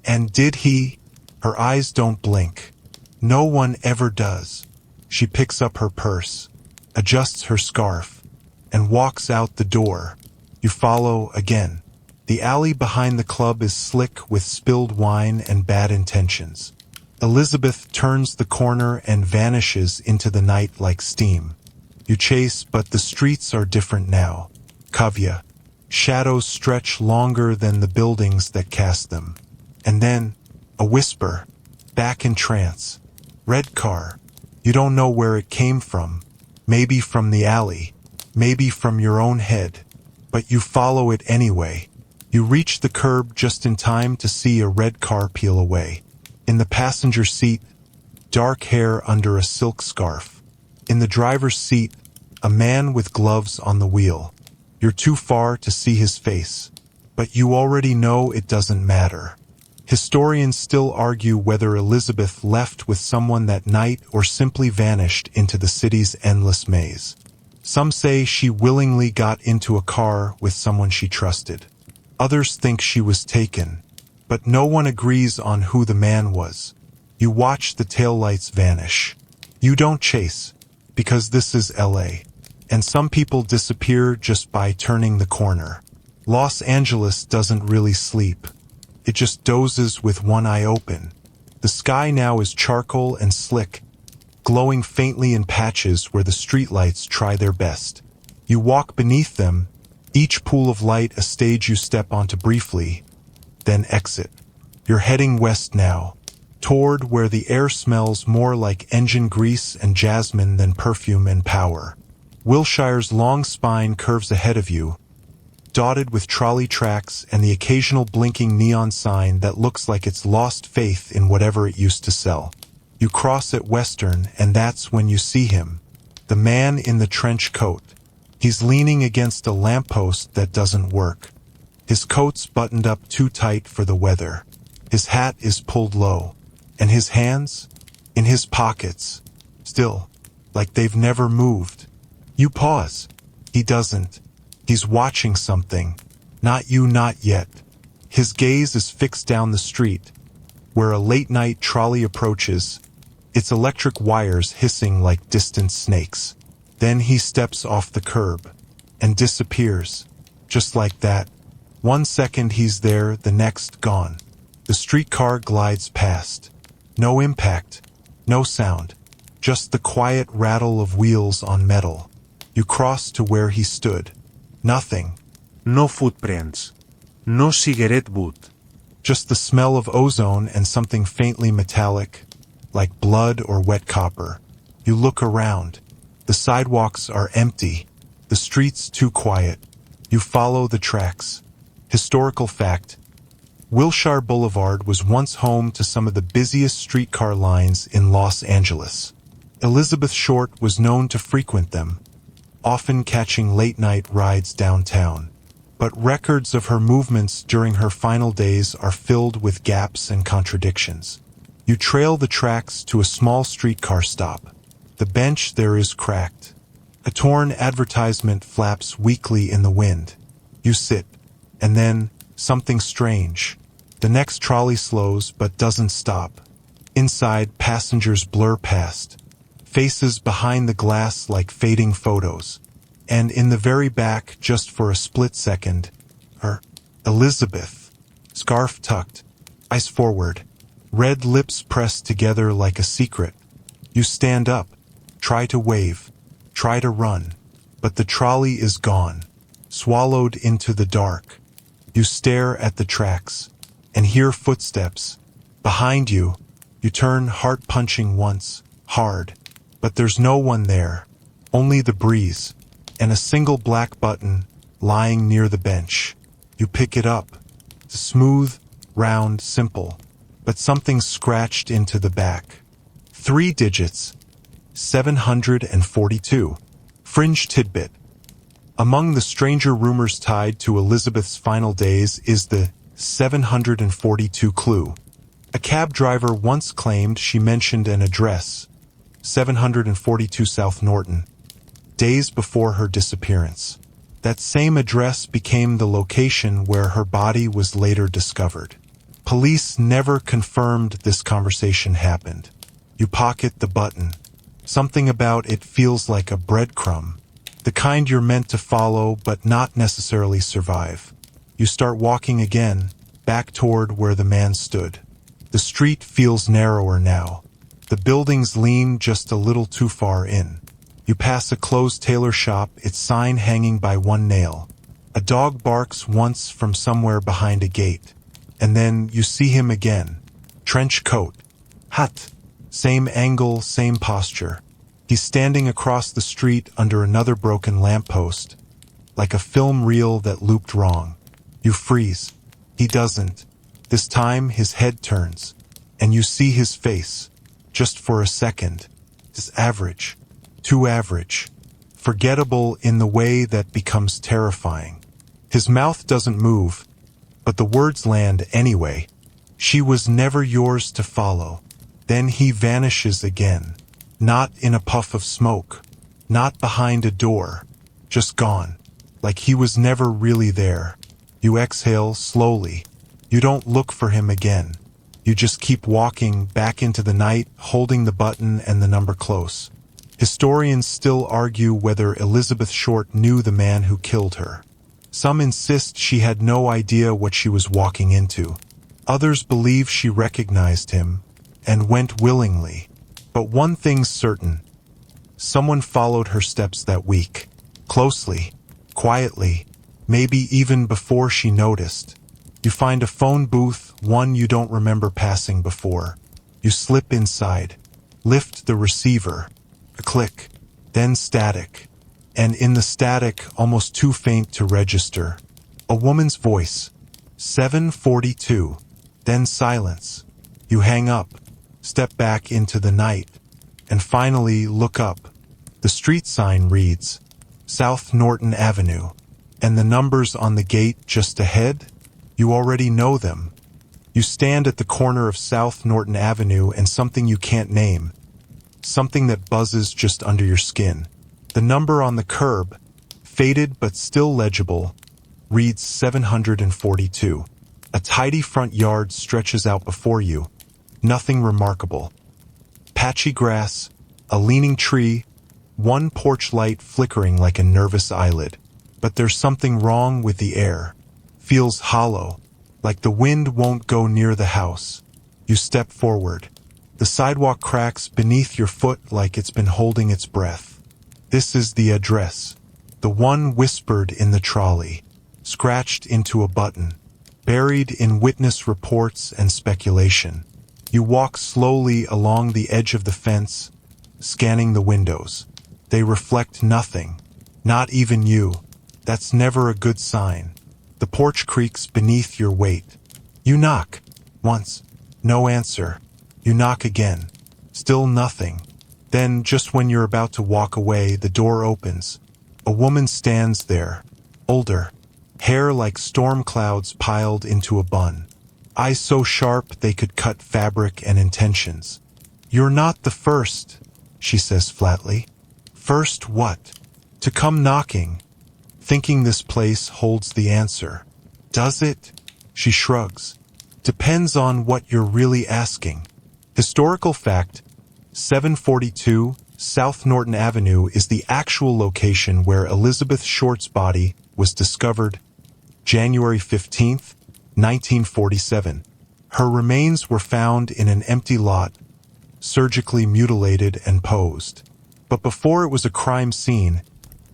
"And did he?" Her eyes don't blink. "No one ever does." She picks up her purse, adjusts her scarf, and walks out the door. You follow again. The alley behind the club is slick with spilled wine and bad intentions. Elizabeth turns the corner and vanishes into the night like steam. You chase, but the streets are different now. Kavya. Shadows stretch longer than the buildings that cast them. And then, a whisper. Back in trance. Red car. You don't know where it came from. Maybe from the alley. Maybe from your own head. But you follow it anyway. You reach the curb just in time to see a red car peel away. In the passenger seat, dark hair under a silk scarf. In the driver's seat, a man with gloves on the wheel. You're too far to see his face, but you already know it doesn't matter. Historians still argue whether Elizabeth left with someone that night or simply vanished into the city's endless maze. Some say she willingly got into a car with someone she trusted. Others think she was taken, but no one agrees on who the man was. You watch the taillights vanish. You don't chase, because this is LA, and some people disappear just by turning the corner. Los Angeles doesn't really sleep. It just dozes with one eye open. The sky now is charcoal and slick, glowing faintly in patches where the streetlights try their best. You walk beneath them, each pool of light a stage you step onto briefly, then exit. You're heading west now, toward where the air smells more like engine grease and jasmine than perfume and power. Wilshire's long spine curves ahead of you, dotted with trolley tracks and the occasional blinking neon sign that looks like it's lost faith in whatever it used to sell. You cross at Western, and that's when you see him, the man in the trench coat. He's leaning against a lamppost that doesn't work. His coat's buttoned up too tight for the weather. His hat is pulled low, and his hands? In his pockets. Still, like they've never moved. You pause. He doesn't. He's watching something. Not you, not yet. His gaze is fixed down the street, where a late-night trolley approaches, its electric wires hissing like distant snakes. Then he steps off the curb and disappears. Just like that. 1 second he's there, the next gone. The streetcar glides past. No impact, no sound, just the quiet rattle of wheels on metal. You cross to where he stood. Nothing. No footprints. No cigarette butt. Just the smell of ozone and something faintly metallic, like blood or wet copper. You look around. The sidewalks are empty. The streets too quiet. You follow the tracks. Historical fact. Wilshire Boulevard was once home to some of the busiest streetcar lines in Los Angeles. Elizabeth Short was known to frequent them, often catching late-night rides downtown. But records of her movements during her final days are filled with gaps and contradictions. You trail the tracks to a small streetcar stop. The bench there is cracked. A torn advertisement flaps weakly in the wind. You sit, and then something strange. The next trolley slows but doesn't stop. Inside, passengers blur past, faces behind the glass like fading photos. And in the very back, just for a split second, her Elizabeth, scarf tucked, eyes forward, red lips pressed together like a secret. You stand up, try to wave, try to run, but the trolley is gone, swallowed into the dark. You stare at the tracks and hear footsteps. Behind you, you turn heart-punching once, hard, but there's no one there, only the breeze, and a single black button lying near the bench. You pick it up. It's smooth, round, simple, but something scratched into the back. 3 digits, 742. Fringe tidbit. Among the stranger rumors tied to Elizabeth's final days is the 742 clue. A cab driver once claimed she mentioned an address, 742 South Norton, days before her disappearance. That same address became the location where her body was later discovered. Police never confirmed this conversation happened. You pocket the button. Something about it feels like a breadcrumb. The kind you're meant to follow but not necessarily survive. You start walking again, back toward where the man stood. The street feels narrower now. The buildings lean just a little too far in. You pass a closed tailor shop, its sign hanging by one nail. A dog barks once from somewhere behind a gate. And then you see him again. Trench coat. Hat. Same angle, same posture. He's standing across the street under another broken lamppost, like a film reel that looped wrong. You freeze. He doesn't. This time his head turns, and you see his face, just for a second. It's average. Too average. Forgettable in the way that becomes terrifying. His mouth doesn't move, but the words land anyway. She was never yours to follow. Then he vanishes again. Not in a puff of smoke. Not behind a door. Just gone. Like he was never really there. You exhale slowly. You don't look for him again. You just keep walking back into the night, holding the button and the number close. Historians still argue whether Elizabeth Short knew the man who killed her. Some insist she had no idea what she was walking into. Others believe she recognized him and went willingly. But one thing's certain. Someone followed her steps that week. Closely, quietly, maybe even before she noticed. You find a phone booth, one you don't remember passing before. You slip inside, lift the receiver. A click, then static. And in the static, almost too faint to register, a woman's voice. 7:42. Then silence. You hang up, step back into the night, and finally look up. The street sign reads, South Norton Avenue, and the numbers on the gate just ahead, you already know them. You stand at the corner of South Norton Avenue and something you can't name, something that buzzes just under your skin. The number on the curb, faded but still legible, reads 742. A tidy front yard stretches out before you. Nothing remarkable. Patchy grass, a leaning tree, one porch light flickering like a nervous eyelid. But there's something wrong with the air. Feels hollow, like the wind won't go near the house. You step forward. The sidewalk cracks beneath your foot like it's been holding its breath. This is the address. The one whispered in the trolley. Scratched into a button. Buried in witness reports and speculation. You walk slowly along the edge of the fence, scanning the windows. They reflect nothing. Not even you. That's never a good sign. The porch creaks beneath your weight. You knock. Once. No answer. You knock again. Still nothing. Then, just when you're about to walk away, the door opens. A woman stands there. Older. Hair like storm clouds piled into a bun. Eyes so sharp they could cut fabric and intentions. You're not the first, she says flatly. First what? To come knocking. Thinking this place holds the answer. Does it? She shrugs. Depends on what you're really asking. Historical fact, 742 South Norton Avenue is the actual location where Elizabeth Short's body was discovered January 15th, 1947. Her remains were found in an empty lot, surgically mutilated and posed. But before it was a crime scene,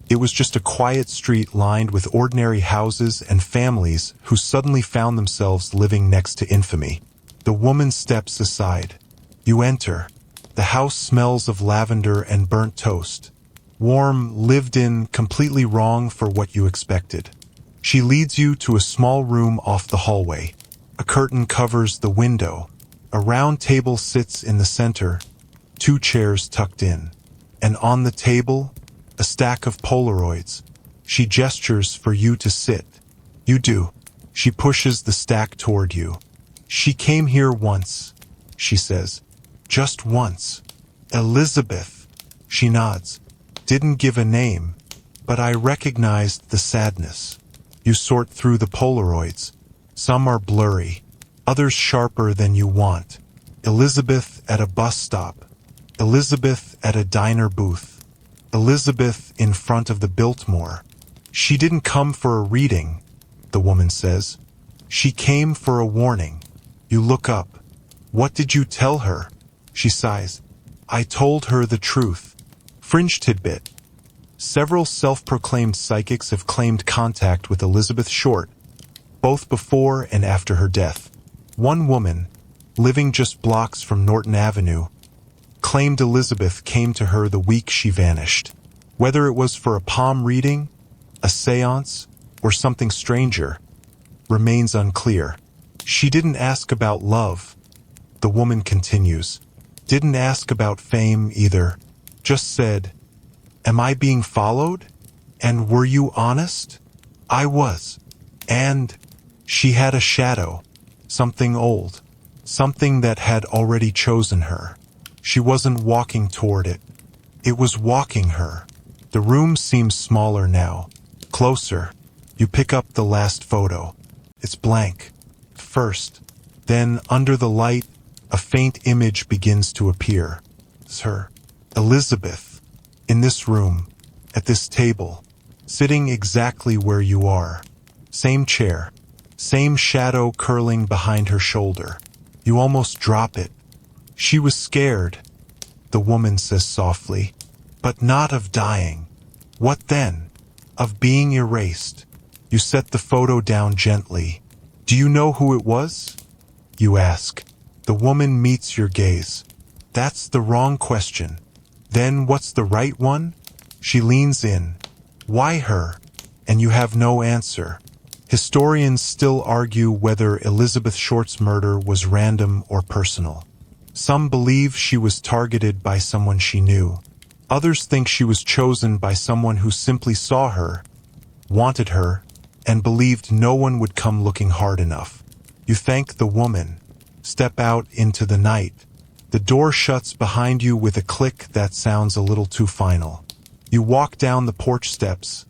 it was just a quiet street lined with ordinary houses and families who suddenly found themselves living next to infamy. The woman steps aside. You enter. The house smells of lavender and burnt toast. Warm, lived in, completely wrong for what you expected. She leads you to a small room off the hallway. A curtain covers the window. A round table sits in the center, 2 chairs tucked in. And on the table, a stack of Polaroids. She gestures for you to sit. You do. She pushes the stack toward you. She came here once, she says. Just once. Elizabeth. She nods. Didn't give a name, but I recognized the sadness. You sort through the Polaroids. Some are blurry, others sharper than you want. Elizabeth at a bus stop. Elizabeth at a diner booth. Elizabeth in front of the Biltmore. She didn't come for a reading, the woman says. She came for a warning. You look up. What did you tell her? She sighs. I told her the truth. Fringe tidbit. Several self-proclaimed psychics have claimed contact with Elizabeth Short, both before and after her death. One woman, living just blocks from Norton Avenue, claimed Elizabeth came to her the week she vanished. Whether it was for a palm reading, a seance, or something stranger, remains unclear. She didn't ask about love, the woman continues. Didn't ask about fame either. Just said, am I being followed? And were you honest? I was. And she had a shadow, something old, something that had already chosen her. She wasn't walking toward it. It was walking her. The room seems smaller now. Closer. You pick up the last photo. It's blank. First. Then, under the light, a faint image begins to appear. It's her. Elizabeth. In this room. At this table. Sitting exactly where you are. Same chair. Same shadow curling behind her shoulder. You almost drop it. She was scared, the woman says softly. But not of dying. What then? Of being erased. You set the photo down gently. Do you know who it was? You ask. The woman meets your gaze. That's the wrong question. Then what's the right one? She leans in. Why her? And you have no answer. Historians still argue whether Elizabeth Short's murder was random or personal. Some believe she was targeted by someone she knew. Others think she was chosen by someone who simply saw her, wanted her, and believed no one would come looking hard enough. You thank the woman. Step out into the night. The door shuts behind you with a click that sounds a little too final. You walk down the porch steps,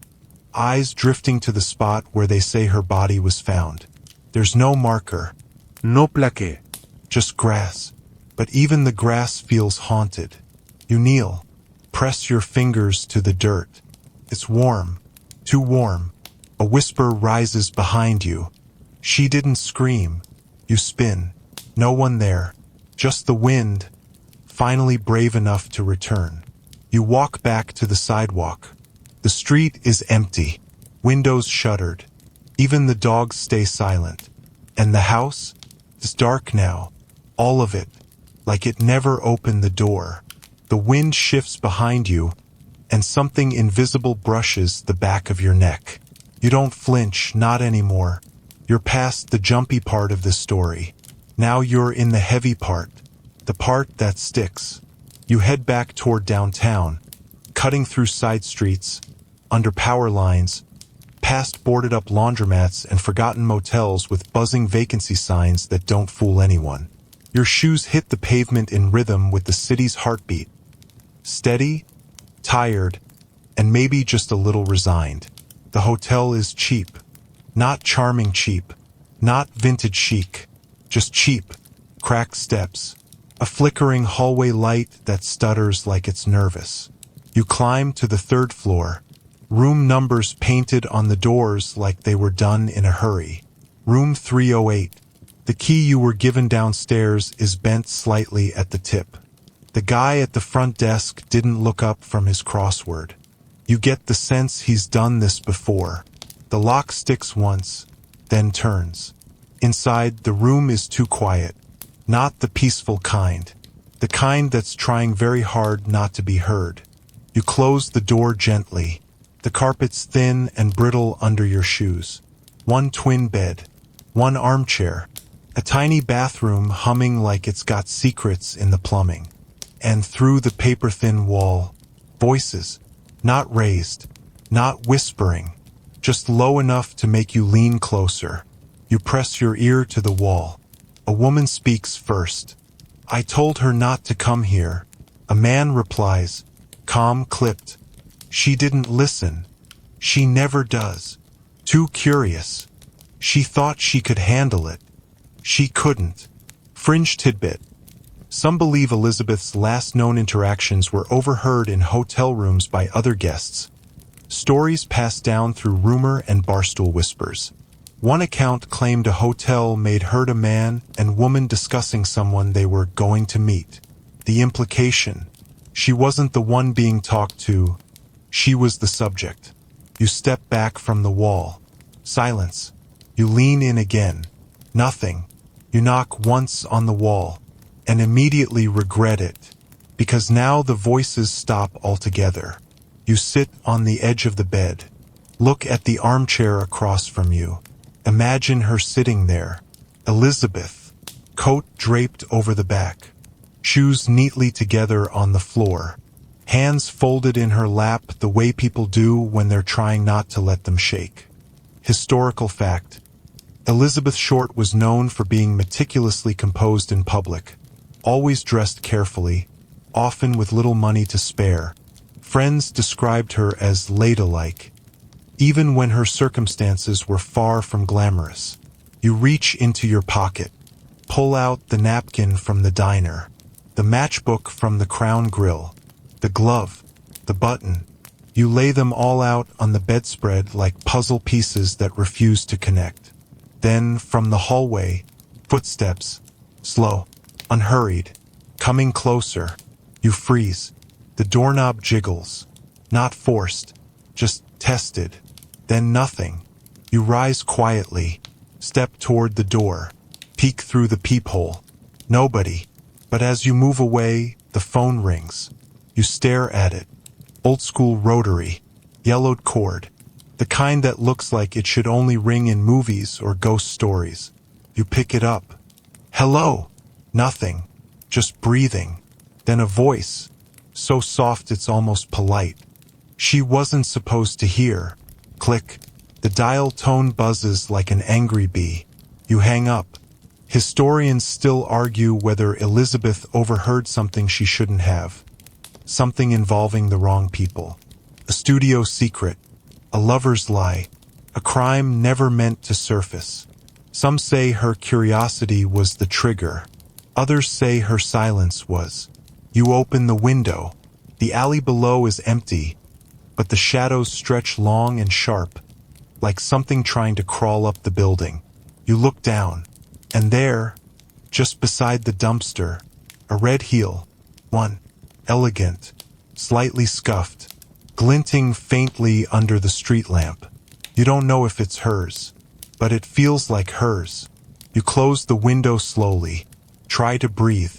eyes drifting to the spot where they say her body was found. There's no marker. No plaque. Just grass. But even the grass feels haunted. You kneel. Press your fingers to the dirt. It's warm. Too warm. A whisper rises behind you. She didn't scream. You spin. No one there. Just the wind. Finally brave enough to return. You walk back to the sidewalk. The street is empty. Windows shuttered. Even the dogs stay silent. And the house is dark now. All of it. Like it never opened the door. The wind shifts behind you, and something invisible brushes the back of your neck. You don't flinch, not anymore. You're past the jumpy part of this story. Now you're in the heavy part, the part that sticks. You head back toward downtown, cutting through side streets, under power lines, past boarded-up laundromats and forgotten motels with buzzing vacancy signs that don't fool anyone. Your shoes hit the pavement in rhythm with the city's heartbeat. Steady, tired, and maybe just a little resigned. The hotel is cheap. Not charming cheap. Not vintage chic. Just cheap. Cracked steps. A flickering hallway light that stutters like it's nervous. You climb to the third floor. Room numbers painted on the doors like they were done in a hurry. Room 308. The key you were given downstairs is bent slightly at the tip. The guy at the front desk didn't look up from his crossword. You get the sense he's done this before. The lock sticks once, then turns. Inside, the room is too quiet. Not the peaceful kind. The kind that's trying very hard not to be heard. You close the door gently. The carpet's thin and brittle under your shoes. One twin bed. One armchair. A tiny bathroom humming like it's got secrets in the plumbing. And through the paper-thin wall, voices, not raised, not whispering, just low enough to make you lean closer. You press your ear to the wall. A woman speaks first. I told her not to come here. A man replies, calm, clipped. She didn't listen. She never does. Too curious. She thought she could handle it. She couldn't. Fringe tidbit. Some believe Elizabeth's last known interactions were overheard in hotel rooms by other guests. Stories passed down through rumor and barstool whispers. One account claimed a hotel made heard a man and woman discussing someone they were going to meet. The implication: she wasn't the one being talked to, she was the subject. You step back from the wall. Silence. You lean in again. Nothing. You knock once on the wall. And immediately regret it, because now the voices stop altogether. You sit on the edge of the bed. Look at the armchair across from you. Imagine her sitting there. Elizabeth. Coat draped over the back. Shoes neatly together on the floor. Hands folded in her lap the way people do when they're trying not to let them shake. Historical fact. Elizabeth Short was known for being meticulously composed in public, always dressed carefully, often with little money to spare. Friends described her as ladylike, even when her circumstances were far from glamorous. You reach into your pocket, pull out the napkin from the diner, the matchbook from the Crown Grill, the glove, the button. You lay them all out on the bedspread like puzzle pieces that refuse to connect. Then, from the hallway, footsteps, slow, unhurried, coming closer. You freeze. The doorknob jiggles. Not forced, just tested. Then nothing. You rise quietly, step toward the door, peek through the peephole. Nobody. But as you move away, the phone rings. You stare at it. Old-school rotary, yellowed cord, the kind that looks like it should only ring in movies or ghost stories. You pick it up. Hello. Nothing. Just breathing. Then a voice, so soft it's almost polite. She wasn't supposed to hear. Click. The dial tone buzzes like an angry bee. You hang up. Historians still argue whether Elizabeth overheard something she shouldn't have. Something involving the wrong people. A studio secret. A lover's lie. A crime never meant to surface. Some say her curiosity was the trigger. Others say her silence was. You open the window. The alley below is empty, but the shadows stretch long and sharp, like something trying to crawl up the building. You look down, and there, just beside the dumpster, a red heel. One, elegant, slightly scuffed, glinting faintly under the street lamp. You don't know if it's hers, but it feels like hers. You close the window slowly, try to breathe.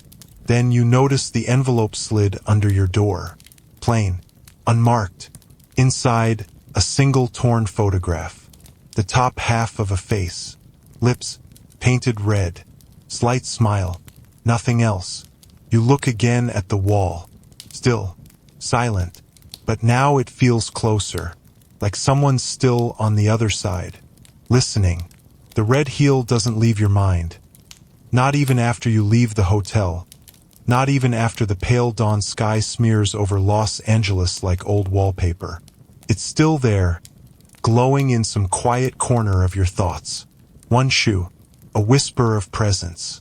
Then you notice the envelope slid under your door. Plain, unmarked. Inside, a single torn photograph. The top half of a face. Lips, painted red. Slight smile. Nothing else. You look again at the wall. Still, silent. But now it feels closer. Like someone's still on the other side. Listening. The red heel doesn't leave your mind. Not even after you leave the hotel. Not even after the pale dawn sky smears over Los Angeles like old wallpaper. It's still there, glowing in some quiet corner of your thoughts. One shoe, a whisper of presence.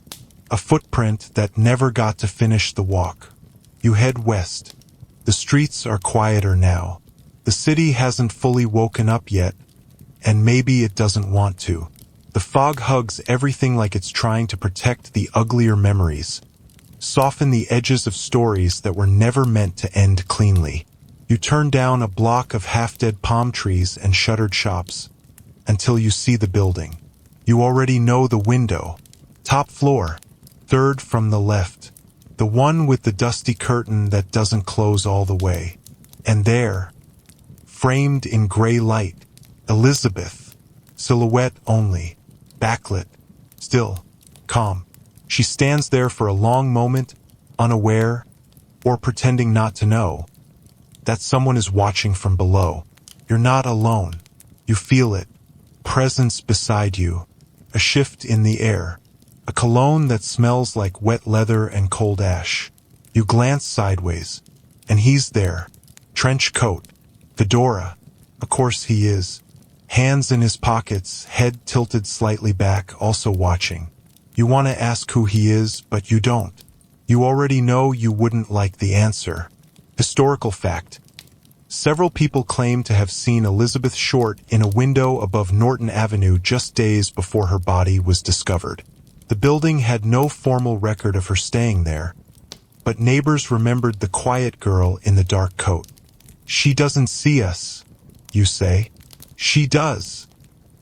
A footprint that never got to finish the walk. You head west. The streets are quieter now. The city hasn't fully woken up yet, and maybe it doesn't want to. The fog hugs everything like it's trying to protect the uglier memories. Soften the edges of stories that were never meant to end cleanly. You turn down a block of half-dead palm trees and shuttered shops, until you see the building. You already know the window. Top floor, third from the left. The one with the dusty curtain that doesn't close all the way. And there, framed in gray light, Elizabeth. Silhouette only, backlit, still, calm. She stands there for a long moment, unaware, or pretending not to know, that someone is watching from below. You're not alone. You feel it. Presence beside you. A shift in the air. A cologne that smells like wet leather and cold ash. You glance sideways, and he's there. Trench coat. Fedora. Of course he is. Hands in his pockets, head tilted slightly back, also watching. You want to ask who he is, but you don't. You already know you wouldn't like the answer. Historical fact. Several people claim to have seen Elizabeth Short in a window above Norton Avenue just days before her body was discovered. The building had no formal record of her staying there, but neighbors remembered the quiet girl in the dark coat. She doesn't see us, you say. She does,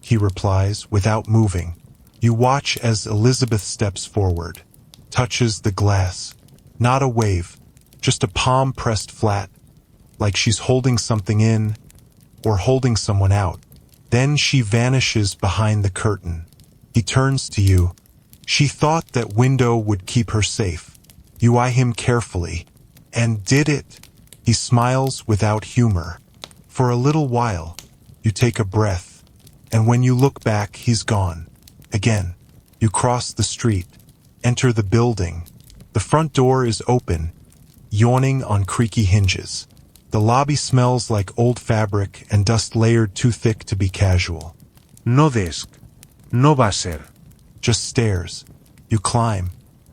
he replies without moving. You watch as Elizabeth steps forward, touches the glass. Not a wave, just a palm pressed flat, like she's holding something in or holding someone out. Then she vanishes behind the curtain. He turns to you. She thought that window would keep her safe. You eye him carefully. And did it? He smiles without humor. For a little while, you take a breath, and when you look back, he's gone. Again. You cross the street. Enter the building. The front door is open, yawning on creaky hinges. The lobby smells like old fabric and dust layered too thick to be casual. No desk. No va a ser. Just stairs. You climb.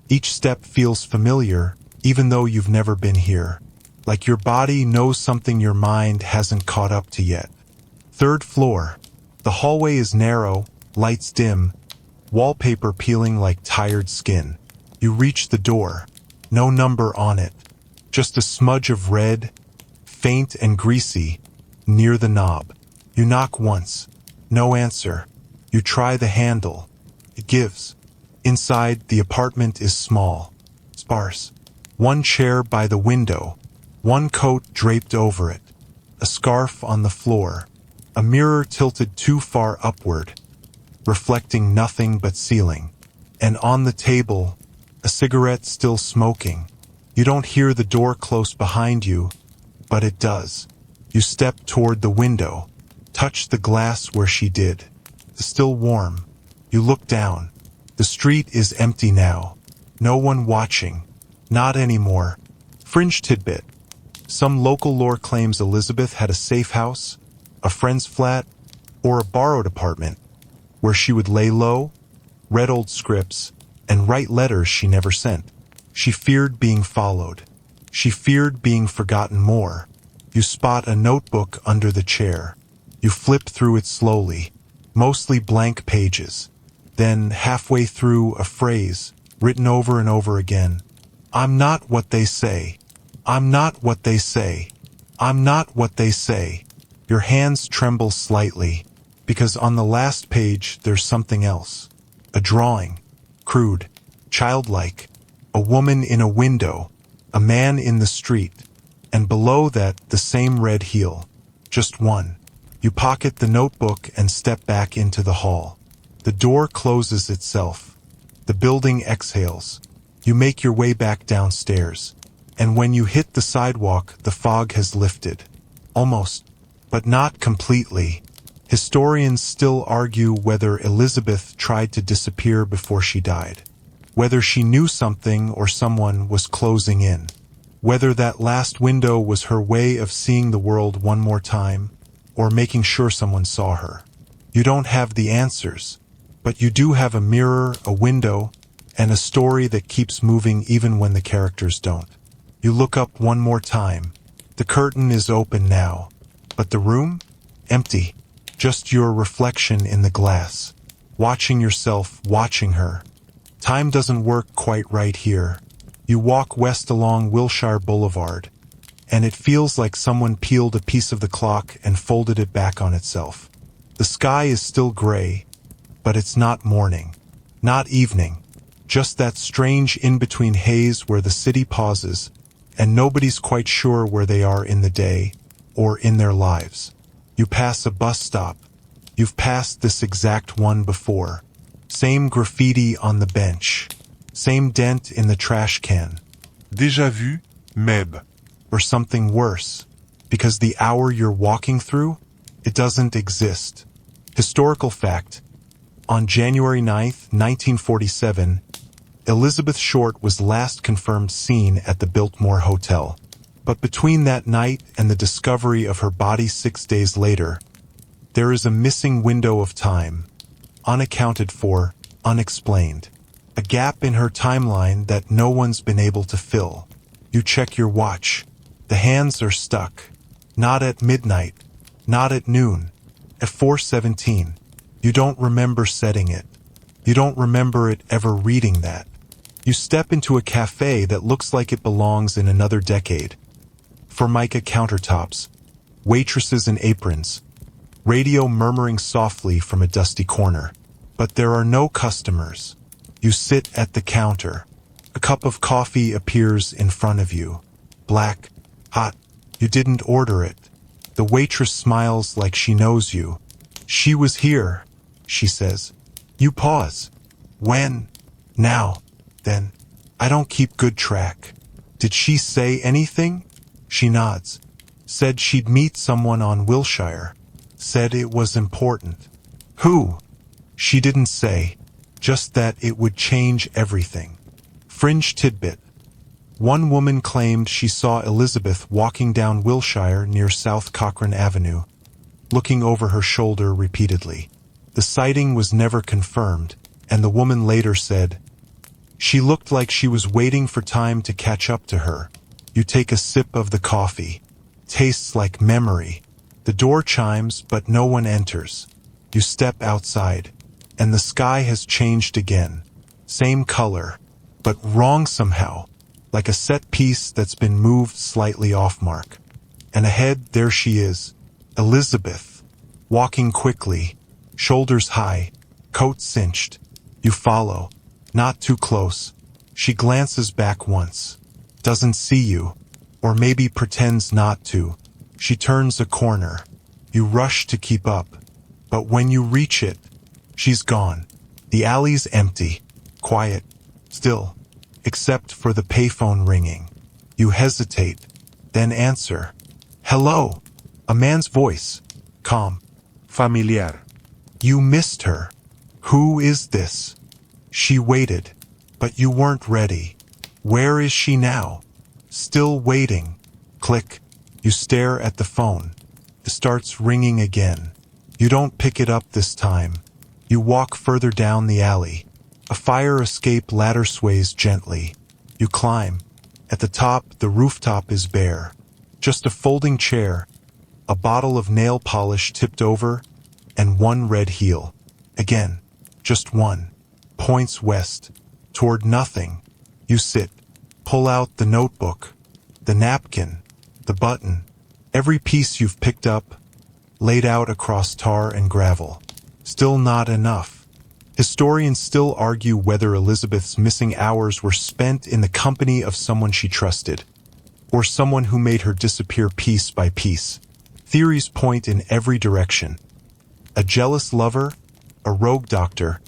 Each step feels familiar, even though you've never been here. Like your body knows something your mind hasn't caught up to yet. Third floor. The hallway is narrow, lights dim, wallpaper peeling like tired skin. You reach the door. No number on it. Just a smudge of red, faint and greasy, near the knob. You knock once. No answer. You try the handle. It gives. Inside, the apartment is small, sparse. One chair by the window. One coat draped over it. A scarf on the floor. A mirror tilted too far upward, reflecting nothing but ceiling. And on the table, a cigarette still smoking. You don't hear the door close behind you, but it does. You step toward the window, touch the glass where she did. It's still warm. You look down. The street is empty now. No one watching. Not anymore. Fringe tidbit. Some local lore claims Elizabeth had a safe house, a friend's flat, or a borrowed apartment, where she would lay low, read old scripts, and write letters she never sent. She feared being followed. She feared being forgotten more. You spot a notebook under the chair. You flip through it slowly, mostly blank pages. Then, halfway through, a phrase, written over and over again. I'm not what they say. I'm not what they say. I'm not what they say. Your hands tremble slightly, because on the last page there's something else. A drawing. Crude. Childlike. A woman in a window. A man in the street. And below that, the same red heel. Just one. You pocket the notebook and step back into the hall. The door closes itself. The building exhales. You make your way back downstairs. And when you hit the sidewalk, the fog has lifted. Almost. But not completely. Historians still argue whether Elizabeth tried to disappear before she died. Whether she knew something or someone was closing in. Whether that last window was her way of seeing the world one more time, or making sure someone saw her. You don't have the answers, but you do have a mirror, a window, and a story that keeps moving even when the characters don't. You look up one more time. The curtain is open now, but the room? Empty. Just your reflection in the glass. Watching yourself, watching her. Time doesn't work quite right here. You walk west along Wilshire Boulevard, and it feels like someone peeled a piece of the clock and folded it back on itself. The sky is still gray, but it's not morning, not evening, just that strange in-between haze where the city pauses, and nobody's quite sure where they are in the day or in their lives. You pass a bus stop. You've passed this exact one before. Same graffiti on the bench. Same dent in the trash can. Déjà vu, Meb. Or something worse, because the hour you're walking through, it doesn't exist. Historical fact. On January 9th, 1947, Elizabeth Short was last confirmed seen at the Biltmore Hotel. But between that night and the discovery of her body 6 days later, there is a missing window of time, unaccounted for, unexplained. A gap in her timeline that no one's been able to fill. You check your watch. The hands are stuck. Not at midnight. Not at noon. At 4:17. You don't remember setting it. You don't remember it ever reading that. You step into a cafe that looks like it belongs in another decade. Formica countertops. Waitresses in aprons. Radio murmuring softly from a dusty corner. But there are no customers. You sit at the counter. A cup of coffee appears in front of you. Black. Hot. You didn't order it. The waitress smiles like she knows you. She was here, she says. You pause. When? Now. Then. I don't keep good track. Did she say anything? She nods. Said she'd meet someone on Wilshire. Said it was important. Who? She didn't say. just that it would change everything. Fringe tidbit. One woman claimed she saw Elizabeth walking down Wilshire near South Cochrane Avenue, looking over her shoulder repeatedly. The sighting was never confirmed, and the woman later said, "She looked like she was waiting for time to catch up to her." You take a sip of the coffee. Tastes like memory. The door chimes, but no one enters. You step outside, and the sky has changed again. Same color, but wrong somehow, like a set piece that's been moved slightly off mark. And ahead, there she is, Elizabeth, walking quickly, shoulders high, coat cinched. You follow, not too close. She glances back once, doesn't see you, or maybe pretends not to. She turns a corner. You rush to keep up, but when you reach it, she's gone. The alley's empty, quiet, still, except for the payphone ringing. You hesitate, then answer. "Hello." A man's voice, calm. Familiar. You missed her. "Who is this?" She waited, but you weren't ready. "Where is she now?" "Still waiting." Click. You stare at the phone. It starts ringing again. You don't pick it up this time. You walk further down the alley. A fire escape ladder sways gently. You climb. At the top, the rooftop is bare. Just a folding chair, a bottle of nail polish tipped over, and one red heel. Again, just one. Points west, toward nothing. You sit. Pull out the notebook, the napkin, the button, every piece you've picked up, laid out across tar and gravel. Still not enough. Historians still argue whether Elizabeth's missing hours were spent in the company of someone she trusted, or someone who made her disappear piece by piece. Theories point in every direction. A jealous lover, a rogue doctor,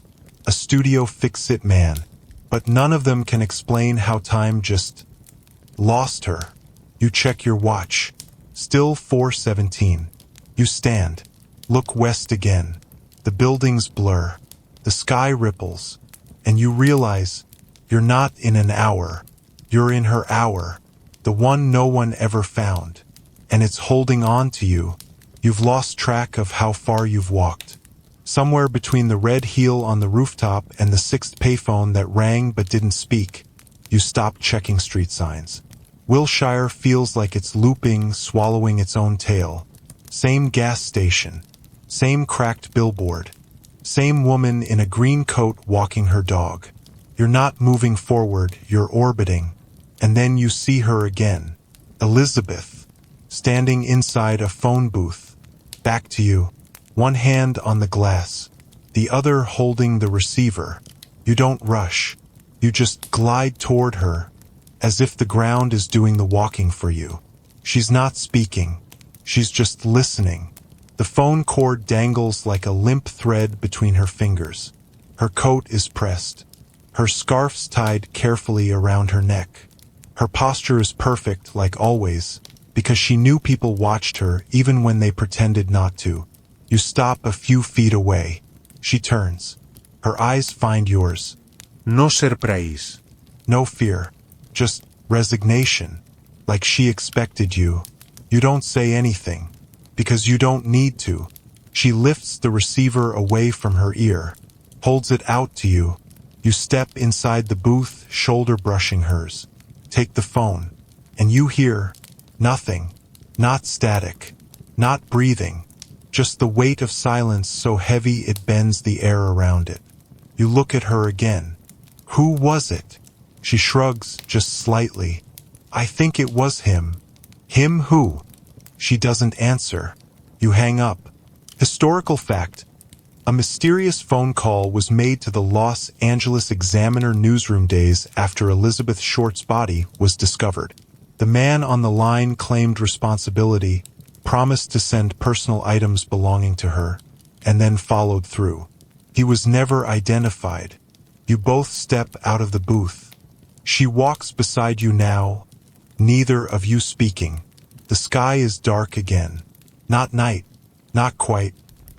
a studio fix-it man. But none of them can explain how time just lost her. You check your watch. Still 4:17. You stand. Look west again. The buildings blur. The sky ripples. And you realize you're not in an hour. You're in her hour. The one no one ever found. And it's holding on to you. You've lost track of how far you've walked. Somewhere between the red heel on the rooftop and the sixth payphone that rang but didn't speak, you stop checking street signs. Wilshire feels like it's looping, swallowing its own tail. Same gas station. Same cracked billboard. Same woman in a green coat walking her dog. You're not moving forward, you're orbiting. And then you see her again. Elizabeth, standing inside a phone booth. Back to you. One hand on the glass, the other holding the receiver. You don't rush. You just glide toward her, as if the ground is doing the walking for you. She's not speaking. She's just listening. The phone cord dangles like a limp thread between her fingers. Her coat is pressed. Her scarf's tied carefully around her neck. Her posture is perfect, like always, because she knew people watched her even when they pretended not to. You stop a few feet away. She turns. Her eyes find yours. No surprise. No fear. Just resignation. Like she expected you. You don't say anything. Because you don't need to. She lifts the receiver away from her ear. Holds it out to you. You step inside the booth, shoulder brushing hers. Take the phone. And you hear nothing. Not static. Not breathing. Just the weight of silence so heavy it bends the air around it. You look at her again. Who was it? She shrugs just slightly. I think it was him. Him who? She doesn't answer. You hang up. Historical fact. A mysterious phone call was made to the Los Angeles Examiner newsroom days after Elizabeth Short's body was discovered. The man on the line claimed responsibility, promised to send personal items belonging to her, and then followed through. He was never identified. You both step out of the booth. She walks beside you now, neither of you speaking. The sky is dark again. Not night, not quite,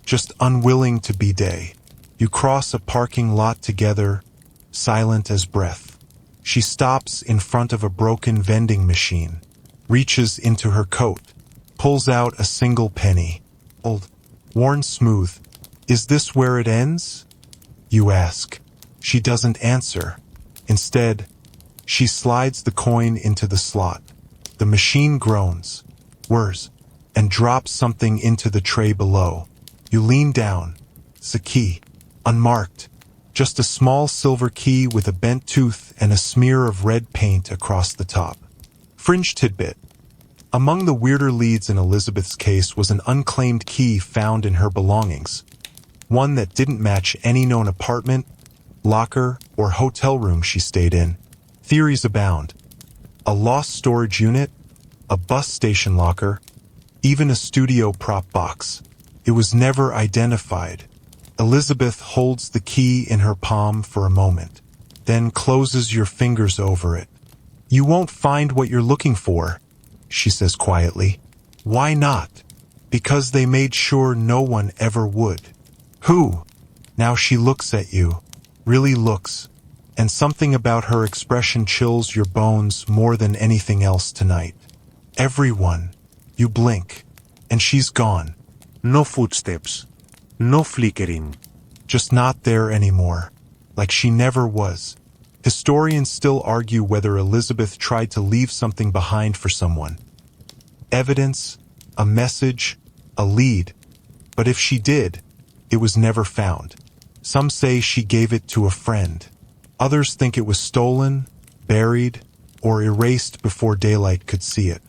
just unwilling to be day. You cross a parking lot together, silent as breath. She stops in front of a broken vending machine, reaches into her coat, pulls out a single penny. Old, worn smooth. Is this where it ends? You ask. She doesn't answer. Instead, she slides the coin into the slot. The machine groans, whirs, and drops something into the tray below. You lean down. It's a key, unmarked. Just a small silver key with a bent tooth and a smear of red paint across the top. Fringe tidbit. Among the weirder leads in Elizabeth's case was an unclaimed key found in her belongings. One that didn't match any known apartment, locker, or hotel room she stayed in. Theories abound. A lost storage unit, a bus station locker, even a studio prop box. It was never identified. Elizabeth holds the key in her palm for a moment, then closes your fingers over it. You won't find what you're looking for, she says quietly. Why not? Because they made sure no one ever would. Who? Now she looks at you, really looks, and something about her expression chills your bones more than anything else tonight. Everyone. You blink, and she's gone. No footsteps. No flickering. Just not there anymore. Like she never was. Historians still argue whether Elizabeth tried to leave something behind for someone. Evidence, a message, a lead. But if she did, it was never found. Some say she gave it to a friend. Others think it was stolen, buried, or erased before daylight could see it.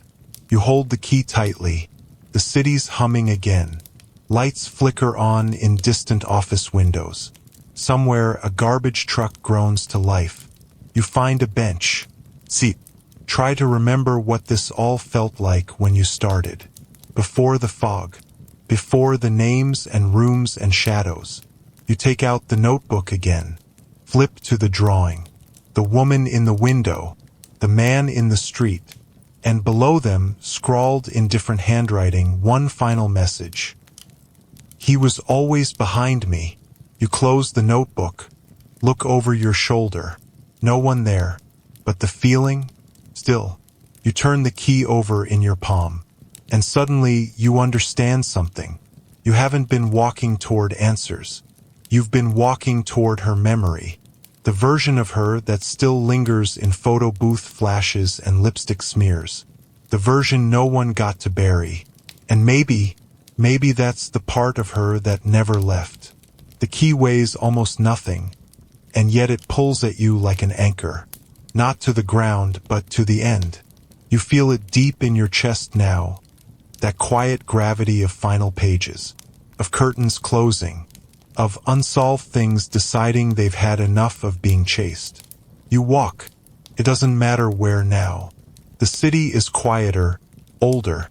You hold the key tightly. The city's humming again. Lights flicker on in distant office windows. Somewhere, a garbage truck groans to life. You find a bench. Sit. Try to remember what this all felt like when you started. Before the fog. Before the names and rooms and shadows. You take out the notebook again. Flip to the drawing. The woman in the window. The man in the street. And below them, scrawled in different handwriting, one final message. He was always behind me. You close the notebook. Look over your shoulder. No one there. But the feeling? Still. You turn the key over in your palm. And suddenly, you understand something. You haven't been walking toward answers. You've been walking toward her memory. The version of her that still lingers in photo booth flashes and lipstick smears. The version no one got to bury. And maybe that's the part of her that never left. The key weighs almost nothing, and yet it pulls at you like an anchor. Not to the ground, but to the end. You feel it deep in your chest now. That quiet gravity of final pages. Of curtains closing. Of unsolved things deciding they've had enough of being chased. You walk. It doesn't matter where now. The city is quieter, older,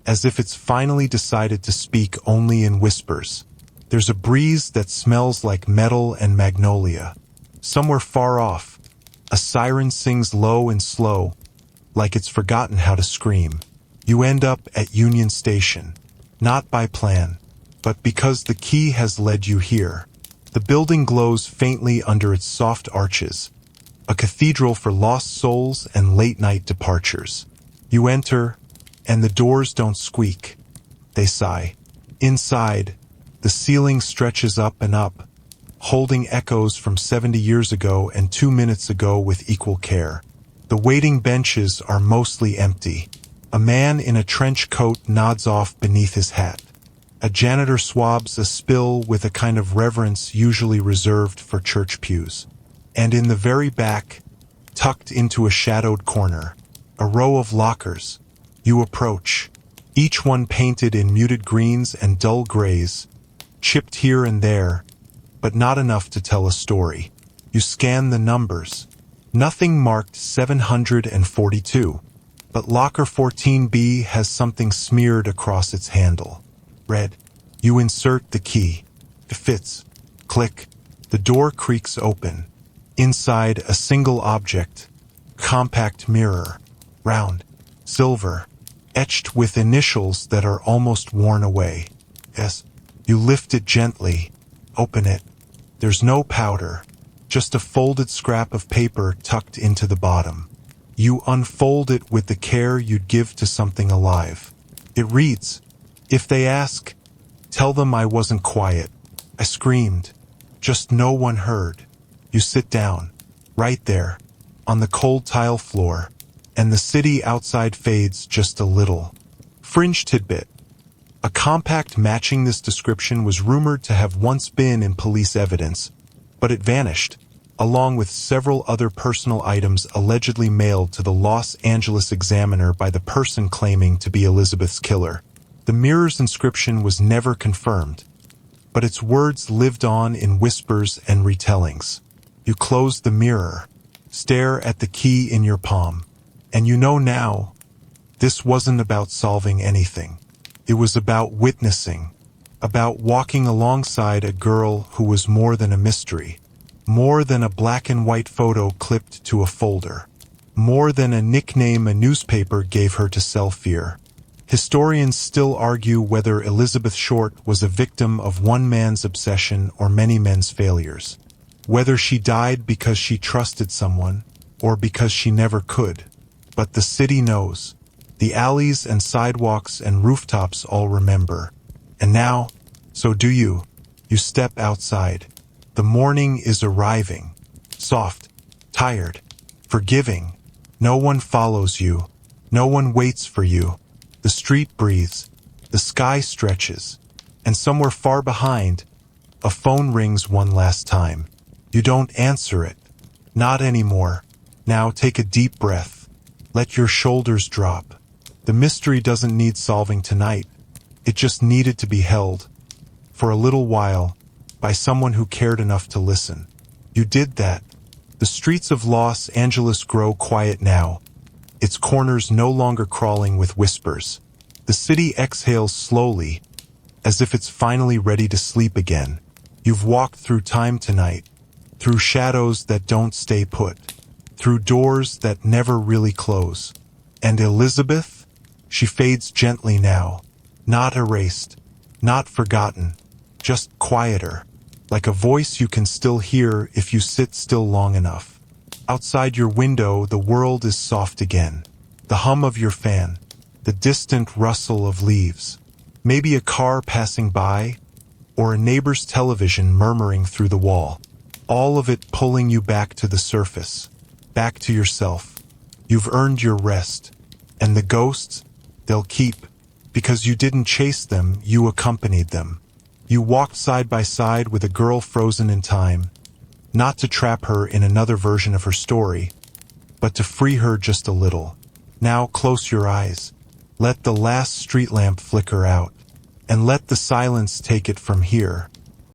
as if it's finally decided to speak only in whispers. There's a breeze that smells like metal and magnolia. Somewhere far off, a siren sings low and slow, like it's forgotten how to scream. You end up at Union Station, not by plan, but because the key has led you here. The building glows faintly under its soft arches, a cathedral for lost souls and late-night departures. You enter, and the doors don't squeak. They sigh. Inside, the ceiling stretches up and up, holding echoes from 70 years ago and 2 minutes ago with equal care. The waiting benches are mostly empty. A man in a trench coat nods off beneath his hat. A janitor swabs a spill with a kind of reverence usually reserved for church pews. And in the very back, tucked into a shadowed corner, a row of lockers. You approach, each one painted in muted greens and dull grays, chipped here and there, but not enough to tell a story. You scan the numbers. Nothing marked 742, but locker 14B has something smeared across its handle. Red. You insert the key. It fits. Click. The door creaks open. Inside, a single object. Compact mirror. Round. Silver. Etched with initials that are almost worn away. S. You lift it gently. Open it. There's no powder, just a folded scrap of paper tucked into the bottom. You unfold it with the care you'd give to something alive. It reads, "If they ask, tell them I wasn't quiet. I screamed. Just no one heard." You sit down, right there, on the cold tile floor, and the city outside fades just a little. Fringe tidbit. A compact matching this description was rumored to have once been in police evidence, but it vanished, along with several other personal items allegedly mailed to the Los Angeles Examiner by the person claiming to be Elizabeth's killer. The mirror's inscription was never confirmed, but its words lived on in whispers and retellings. You close the mirror, stare at the key in your palm, and you know now, this wasn't about solving anything. It was about witnessing, about walking alongside a girl who was more than a mystery, more than a black and white photo clipped to a folder, more than a nickname a newspaper gave her to sell fear. Historians still argue whether Elizabeth Short was a victim of one man's obsession or many men's failures, whether she died because she trusted someone or because she never could. But the city knows. The alleys and sidewalks and rooftops all remember. And now, so do you. You step outside. The morning is arriving. Soft, tired, forgiving. No one follows you. No one waits for you. The street breathes. The sky stretches. And somewhere far behind, a phone rings one last time. You don't answer it. Not anymore. Now take a deep breath. Let your shoulders drop. The mystery doesn't need solving tonight. It just needed to be held, for a little while, by someone who cared enough to listen. You did that. The streets of Los Angeles grow quiet now, its corners no longer crawling with whispers. The city exhales slowly, as if it's finally ready to sleep again. You've walked through time tonight, through shadows that don't stay put, through doors that never really close. And Elizabeth? She fades gently now, not erased, not forgotten, just quieter, like a voice you can still hear if you sit still long enough. Outside your window, the world is soft again. The hum of your fan, the distant rustle of leaves, maybe a car passing by, or a neighbor's television murmuring through the wall. All of it pulling you back to the surface, back to yourself. You've earned your rest, and the ghosts, they'll keep, because you didn't chase them, you accompanied them. You walked side by side with a girl frozen in time, not to trap her in another version of her story, but to free her just a little. Now close your eyes, let the last street lamp flicker out, and let the silence take it from here.